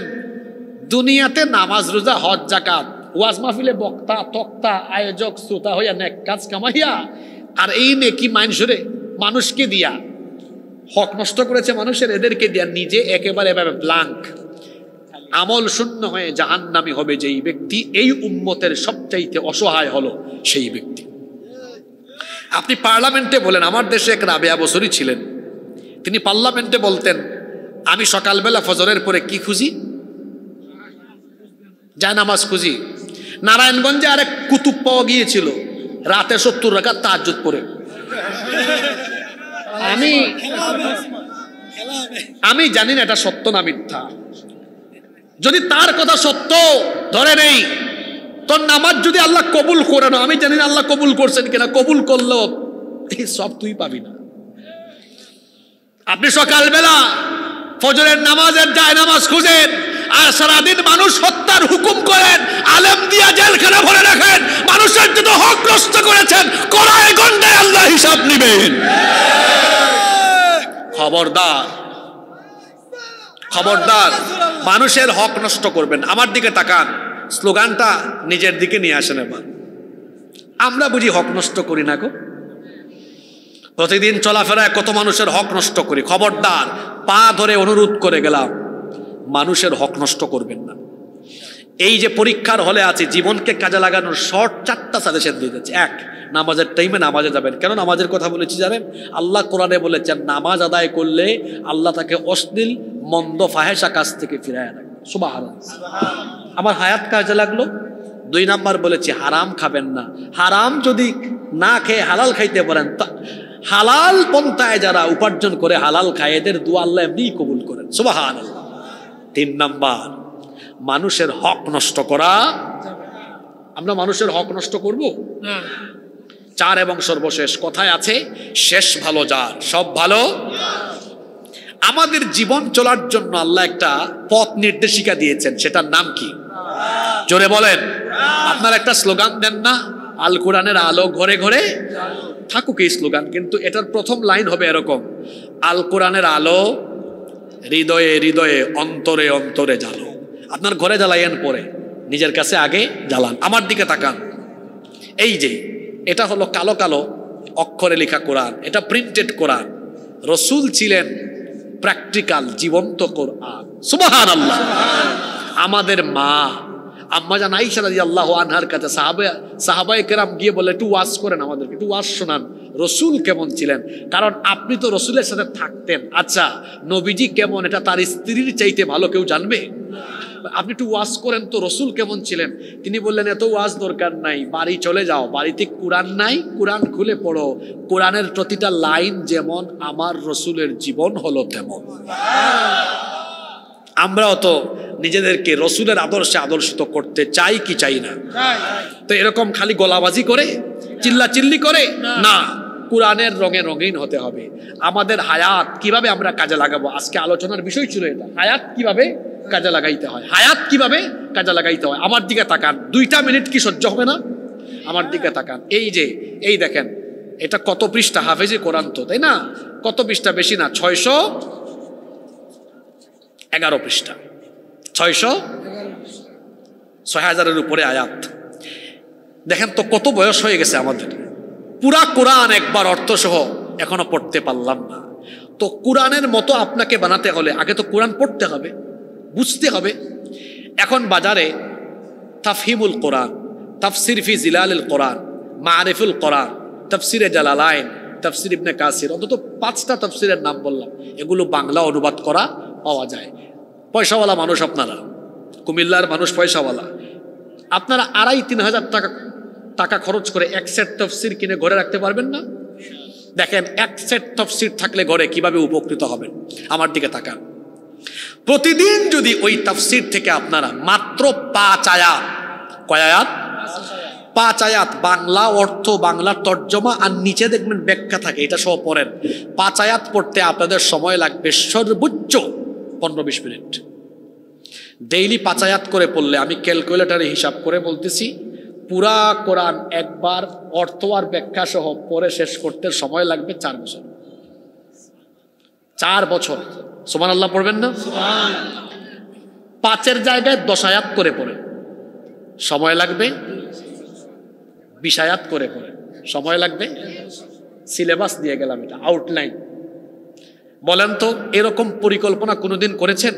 দুনিয়াতে নামাজ রোজা হজ যাকাত ওয়াজ মাহফিলে বক্তা তক্তা আয়োজক শ্রোতা হইয়া নেক কাজ কামাইয়া, আর এই নেকি মানুষকে দিয়া হক নষ্ট করেছে মানুষের, এদেরকে দিয়া নিজে একেবারে এভাবে ব্ল্যাঙ্ক, আমল শূন্য হয়ে জাহান্নামী হবে যেই ব্যক্তি, এই উম্মতের সবচাইতে অসহায় হলো সেই ব্যক্তি। আপনি পার্লামেন্টে বলেন, আমার দেশে এক রাবেয়া বসরি ছিলেন, তিনি পার্লামেন্টে বলতেন, আমি সকালবেলা ফজরের পরে কি খুঁজি? জায়নামাজ খুঁজি। নারায়ণগঞ্জে আরেক কুতুব পাওয়া গিয়েছিল, রাতে 70 রাকাত তাহাজ্জুদ পড়ে। আমি জানি না এটা সত্য না মিথ্যা। যদি তার কথা সত্য ধরে নেই, তোর নামাজ যদি আল্লাহ কবুল করে না, আমি জানি না আল্লাহ কবুল করছেন কিনা, কবুল করলেও এই সব তুই পাবি না। আপনি সকালবেলা ফজরের নামাজের জায়নামাজ খুঁজেন, আর সারাদিন মানুষ হত্যার হুকুম করেন, আলেম দিয়া জেলখানা ভরে রাখেন, মানুষের যত হক নষ্ট করেছেন, কড়ায় গন্ডায় আল্লাহ হিসাব নেবেন। খবরদার, খবরদার, মানুষের হক নষ্ট করবেন। আমার দিকে তাকান, স্লোগানটা নিজের দিকে নিয়ে আসেন। এবার আমরা বুঝি হক নষ্ট করি না গো? প্রতিদিন চলাফেরায় কত মানুষের হক নষ্ট করি। খবরদার, পা ধরে অনুরোধ করে গেলাম, মানুষের হক নষ্ট করবেন না। এই যে পরীক্ষার হলে আছে, জীবনকে কাজে লাগানোর শর্ট 4টা সাজেশন দিয়ে যাচ্ছে। 1, নামাজের টাইমে নামাজে যাবেন। কেন নামাজের কথা বলেছি জানেন? আল্লাহ কোরআনে বলেছেন, নামাজ আদায় করলে আল্লাহ তাকে অশ্লীল মন্দ ফাহেসা কাজ থেকে ফিরায় রাখবে। সুবহানাল্লাহ। আমার হায়াত কাজে লাগলো। 2 নাম্বার বলেছি, হারাম খাবেন না। হারাম যদি না খেয়ে হালাল খাইতে পারেন, হালাল পন্থায় যারা উপার্জন করে হালাল খায়, এদের দোয়া আল্লাহ এমনিই কবুল করেন। সুবহানাল্লাহ। 3 নাম্বার, মানুষের হক নষ্ট করা। আমরা মানুষের হক নষ্ট করব না। 4 এবং সর্বশেষ, কথায় আছে, শেষ ভালো যার, সব ভালো। আমাদের জীবন চলার জন্য আল্লাহ একটা পথ নির্দেশিকা দিয়েছেন, সেটার নাম কি? জোরে বলেন। আপনার একটা স্লোগান দেন না, আল কোরআনের আলো ঘরে ঘরে থাকুক, এই স্লোগান। কিন্তু এটার প্রথম লাইন হবে এরকম, আল কোরআনের আলো হৃদয়ে হৃদয়ে অন্তরে অন্তরে জ্বালো। আপনার ঘরে জ্বালাইয়েন পরে, নিজের কাছে আগে জ্বালান। আমার দিকে তাকান। এই যে এটা হলো কালো কালো অক্ষরে লেখা কোরআন, এটা প্রিন্টেড কোরআন। রসুল ছিলেন প্র্যাকটিক্যাল জীবন্ত কোরআন। সুবহানাল্লাহ। আমাদের মা আম্মাজান আয়েশা রাদিয়াল্লাহু আনহার কাছে সাহাবায়ে কেরাম গিয়ে বলে, একটু ওয়াজ করেন, আমাদেরকে একটু ওয়াজ শোনান, রসুল কেমন ছিলেন। কারণ আপনি তো রসুলের সাথে থাকতেন, আচ্ছা নবীজি কেমন এটা তার স্ত্রীর চাইতে ভালো কেউ জানবে? আপনি একটু ওয়াজ করেন তো, রসুল কেমন ছিলেন। তিনি বললেন, এত ওয়াজ দরকার নাই, বাড়ি চলে যাও, বাড়িতে কোরআন নাই, কোরআন খুলে পড়ো। কোরআনের প্রতিটা লাইন যেমন, আমার রসুলের জীবন হলো তেমন। আমরাও তো নিজেদেরকে রসুলের আদর্শে আদর্শিত করতে চাই কি চাই না? তো এরকম খালি গলাবাজি করে, চিল্লা চিল্লি করে না, কোরআনের রঙে রঙিন হতে হবে। আমাদের হায়াত কিভাবে আমরা কাজে লাগাবো, আজকে আলোচনার বিষয় ছিল এটা। হায়াত কিভাবে কাজে লাগাইতে হয়, হায়াত কিভাবে কাজে লাগাইতে হয়। আমার দিকে তাকান, 2টা মিনিট কি সহ্য হবে না? আমার দিকে তাকান। এই দেখেন, এটা কত পৃষ্ঠা? হাফেজি কোরআন তো, তাই না? কত পৃষ্ঠা? বেশি না, 611 পৃষ্ঠা, 6000-এর উপরে আয়াত। দেখেন তো কত বয়স হয়ে গেছে আমাদের, পুরা কোরআন একবার অর্থসহ এখনো পড়তে পারলাম না। তো কোরআনের মতো আপনাকে বানাতে হলে আগে তো কোরআন পড়তে হবে, বুঝতে হবে। এখন বাজারে তাফহিমুল কোরআন, তাফসির ফি জিলালিল কোরআন, মারিফুল কোরআন, তাফসিরে জালালাইন, তাফসির ইবনে কাসির, অন্তত 5টা তাফসিরের নাম বললাম, এগুলো বাংলা অনুবাদ করা পাওয়া যায়। পয়সাওয়ালা মানুষ আপনারা, কুমিল্লার মানুষ পয়সাওয়ালা, আপনারা 2,500-3 হাজার টাকা খরচ করে এক সেট তাফসির কিনে ঘরে রাখতে পারবেন না? দেখেন এক সেট তাফসির থাকলে ঘরে কিভাবে উপকৃত হবেন। আমার দিকে তাকান, প্রতিদিন যদি ওই তাফসির থেকে আপনারা মাত্র 5 আয়াত, কয় আয়াত? 5 আয়াত, বাংলা অর্থ, বাংলা তর্জমা আর নিচে দেখবেন ব্যাখ্যা থাকে, এটা সহ পড়েন। 5 আয়াত পড়তে আপনাদের সময় লাগবে সর্বোচ্চ 15-20 মিনিট। ডেইলি 5 আয়াত করে পড়লে, আমি ক্যালকুলেটরে হিসাব করে বলতেছি, পুরা কোরআন একবার অর্থ আর ব্যাখ্যা সহ পড়ে শেষ করতে সময় লাগবে 4 বছর। 4 বছর। সুবহানাল্লাহ পড়বেন না? 5-এর জায়গায় 10 আয়াত করে পড়েন, সময় লাগবে 20 আয়াত করে পড়েন, সময় লাগবে। সিলেবাস দিয়ে গেলাম, এটা আউটলাইন। বলেন তো এরকম পরিকল্পনা কোনোদিন করেছেন?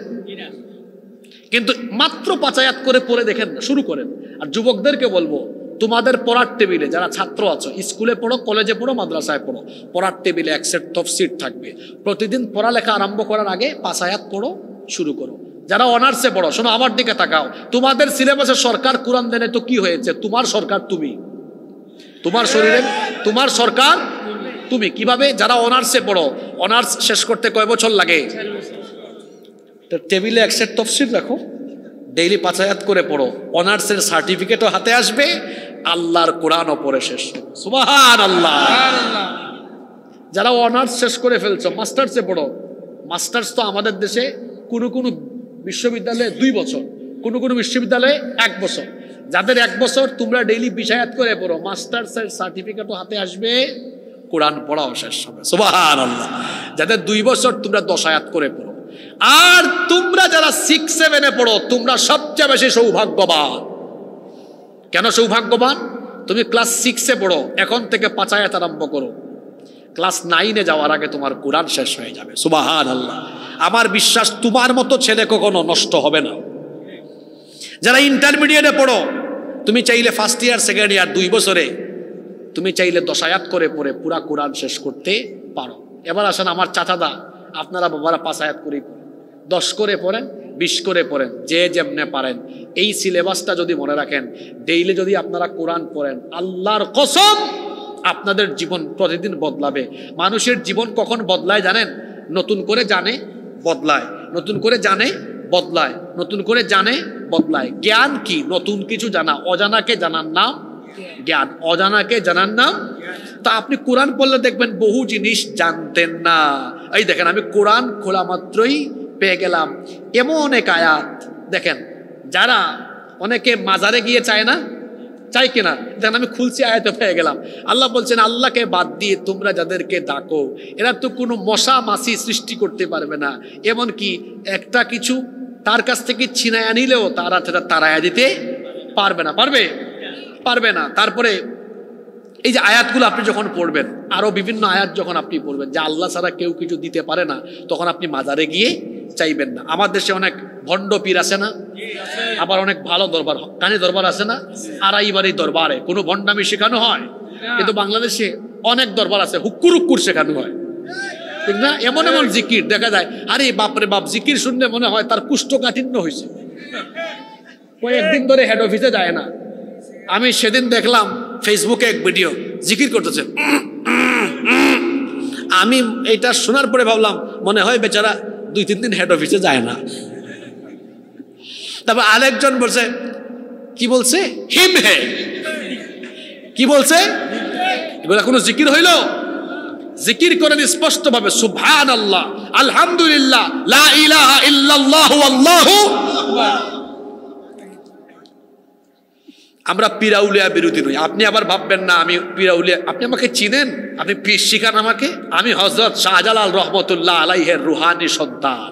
কিন্তু মাত্র 5 আয়াত করে পড়ে দেখেন না, শুরু করেন। আর যুবকদেরকে বলবো, তোমাদের পড়ার টেবিলে যারা ছাত্র আছো, স্কুলে পড়ো, কলেজে পড়ো, মাদ্রাসায় পড়ো, পড়ার টেবিলে এক সেট তাফসীর থাকবে। প্রতিদিন পড়ালেখা আরম্ভ করার আগে 5 আয়াত পড়ো, শুরু করো। যারা অনার্সে পড়ো, শোনো আমার দিকে তাকাও, তোমাদের সিলেবাসে সরকার কোরআন দেনে তো কি হয়েছে? তোমার সরকার তুমি, তোমার শরীরে তোমার সরকার তুমি। কিভাবে? যারা অনার্সে পড়ো, অনার্স শেষ করতে কয় বছর লাগে? টেবিলে এক সেট তাফসীর রাখো, ডেইলি 5 আয়াত করে পড়ো, অনার্সের সার্টিফিকেটও হাতে আসবে, আল্লাহর কোরআনও পড়ে শেষ। সুবহানাল্লাহ। যারা অনার্স শেষ করে ফেলছো, মাস্টার্সে পড়ো। মাস্টার্স তো আমাদের দেশে কোনো কোনো বিশ্ববিদ্যালয়ে 2 বছর, কোনো কোনো বিশ্ববিদ্যালয়ে 1 বছর। যাদের 1 বছর, তোমরা ডেইলি 20 আয়াত করে পড়ো, মাস্টার্সের সার্টিফিকেটও হাতে আসবে, কোরআন পড়াও শেষ হবে। সুবহানাল্লাহ। যাদের 2 বছর, তোমরা 10 আয়াত করে পড়ো। আর তোমরা যারা 6-7-এ পড়ো, তোমরা সবচেয়ে বেশি সৌভাগ্যবান। কেন সৌভাগ্যবান? তুমি ক্লাস 6-এ পড়ো, এখন থেকে 5 আয়াত আরম্ভ করো, ক্লাস 9-এ যাওয়ার আগে তোমার কোরআন শেষ হয়ে যাবে। সুবহানাল্লাহ। আমার বিশ্বাস তোমার মতো ছেলে কখনো নষ্ট হবে না। যারা ইন্টারমিডিয়েটে পড়ো, তুমি চাইলে ফার্স্ট ইয়ার, সেকেন্ড ইয়ার, 2 বছরে তুমি চাইলে 10 আয়াত করে পড়ে পুরা কোরআন শেষ করতে পারো। এবার আসেন আমার চাচাদা, আপনারা বাবারা 5 আয়াত করেই পড়েন, 10 করে পড়েন, 20 করে পড়েন, যে যেমনে পারেন। এই সিলেবাসটা যদি মনে রাখেন, ডেইলি যদি আপনারা কোরআন পড়েন, আল্লাহর কসম আপনাদের জীবন প্রতিদিন বদলাবে। মানুষের জীবন কখন বদলায় জানেন? নতুন করে জানে, বদলায়, নতুন করে জানে, বদলায়, নতুন করে জানে, বদলায়। জ্ঞান কি? নতুন কিছু জানা। অজানাকে জানার নাম জ্ঞান, অজানাকে জানার নাম। তা আপনি কোরআন পড়লে দেখবেন বহু জিনিস জানতেন না। এই দেখেন, আমি কোরআন খোলা মাত্রই পেয়ে গেলাম এমন এক আয়াত। দেখেন, যারা অনেকে মাজারে গিয়ে চায় না, চাই কিনা? দেখেন আমি খুলছি, আয়াতে পেয়ে গেলাম। আল্লাহ বলছেন, আল্লাহকে বাদ দিয়ে তোমরা যাদেরকে ডাকো, এরা তো কোনো মশা মাছি সৃষ্টি করতে পারবে না। এমনকি একটা কিছু তার কাছ থেকে ছিনায় আনিলেও তারা সেটা তাড়াইয়া দিতে পারবে না। পারবে? পারবে না। তারপরে এই যে আয়াতগুলো আপনি যখন পড়বেন, আরো বিভিন্ন আয়াত যখন আপনি পড়বেন যে আল্লাহ ছাড়া কেউ কিছু দিতে পারে না, তখন আপনি মাজারে গিয়ে চাইবেন না। আমার দেশে অনেক ভণ্ড পীর আছে না, আবার অনেক ভালো দরবার, কানে দরবার আছে না, আড়াইবাড়ি দরবারে কোনো ভণ্ডামি শেখানো হয়। কিন্তু বাংলাদেশে অনেক দরবার আছে, হুক্কুর হুক্কুর শেখানো হয়, ঠিক না? এমন এমন জিকির দেখা যায়, আরে বাপরে বাপ, জিকির শুনলে মনে হয় তার কুষ্ঠকাঠিন্য হয়েছে, কয়েকদিন ধরে হেড অফিসে যায় না। আমি সেদিন দেখলাম ফেসবুকে এক ভিডিও, জিকির করতেছে। আমি এটা শোনার পরে ভাবলাম, মনে হয় বেচারা 2-3 দিন হেড অফিসে যায় না। তারপর আরেকজন বলছে, কি বলছে? হিম হে। কি বলছে? এগুলা কোনো জিকির হইল? জিকির করেন স্পষ্টভাবে, সুবহানাল্লাহ, আলহামদুলিল্লাহ, লা ইলাহা ইল্লাল্লাহু আল্লাহু আকবার। আমরা পীরাউলিয়া বিরোধী নই। আপনি আবার ভাববেন না আমি পীরাউলিয়া, আপনি আমাকে চিনেন, আপনি পীর শিখান আমাকে। আমি হযরত শাহজালাল রহমতুল্লাহ আলাইহির রুহানি সন্তান।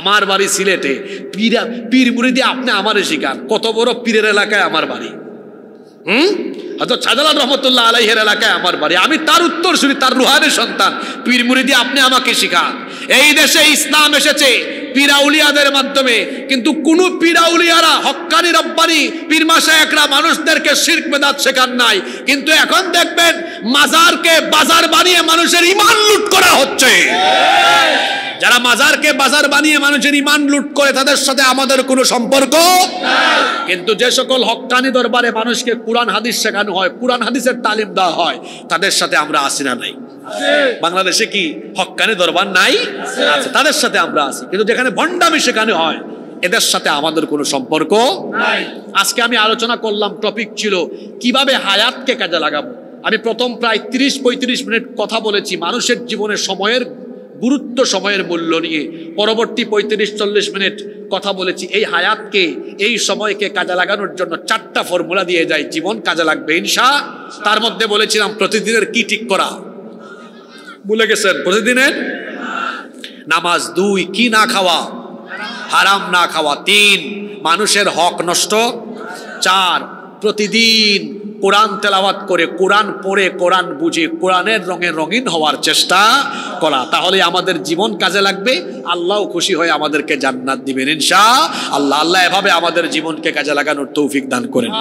আমার বাড়ি সিলেটে। পীর মুরিদি আপনি আমারে শিখান, কত বড় পীরের এলাকায় আমার বাড়ি। হযরত শাহজালাল রহমতুল্লাহ আলাইহির এলাকায় আমার বাড়ি। আমি তার উত্তরসূরি, তার রুহানি সন্তান। পীর মুরিদি আপনি আমাকে শিখান। এই দেশে ইসলাম এসেছে পীরাউলিয়াদের মাধ্যমে, কিন্তু কোন পীরাউলিয়ারা হক্কানি রব্বানি পীর মাশায়েখরা মানুষদেরকে শিরক বিদআত শেখান নাই। কিন্তু এখন দেখবেন মাজারকে বাজার বানিয়ে মানুষের ঈমান লুট করা হচ্ছে। যারা মাজারকে বাজার বানিয়ে মানুষের ঈমান লুট করে তাদের সাথে আমাদের কোনো সম্পর্ক নাই। কিন্তু যে সকল হক্কানি দরবারে মানুষকে কুরআন হাদিস শেখানো হয়, কুরআন হাদিসের তালিম দেওয়া হয়, তাদের সাথে আমরা আসি না নাই? বাংলাদেশে কি হক্কানি দরবার নাই? আছে, তাদের সাথে আমরা আছি। কিন্তু যেখানে ভণ্ডামি শেখানো হয় এদের সাথে আমাদের কোনো সম্পর্ক নাই। আজকে আমি আলোচনা করলাম, টপিক ছিল কিভাবে হায়াতকে কাজে লাগাবো। আমি প্রথম প্রায় 30-35 মিনিট কথা বলেছি মানুষের জীবনের সময়ের গুরুত্ব, সময়ের মূল্য নিয়ে। পরবর্তী 35-40 মিনিট কথা বলেছি এই হায়াতকে, এই সময়কে কাজে লাগানোর জন্য 4টা ফর্মুলা দিয়ে যায়, জীবন কাজে লাগবে ইনশাআল্লাহ। তার মধ্যে বলেছিলাম প্রতিদিনের কি ঠিক করা, ভুলে গেছেন? প্রতিদিনের নামাজ, 2 কি না খাওয়া, হারাম না খাওয়া, 3 মানুষের হক নষ্ট, 4 প্রতিদিন কোরআন তেলাওয়াত করে, কোরআন পড়ে, কোরআন বুঝে, কোরআনের রঙে রঙিন হওয়ার চেষ্টা করা। তাহলে আমাদের জীবন কাজে লাগবে, আল্লাহও খুশি হয়ে আমাদেরকে জান্নাত দিবেন ইনশাআল্লাহ। আল্লাহ এভাবে আমাদের জীবনকে কাজে লাগানোর তৌফিক দান করেন।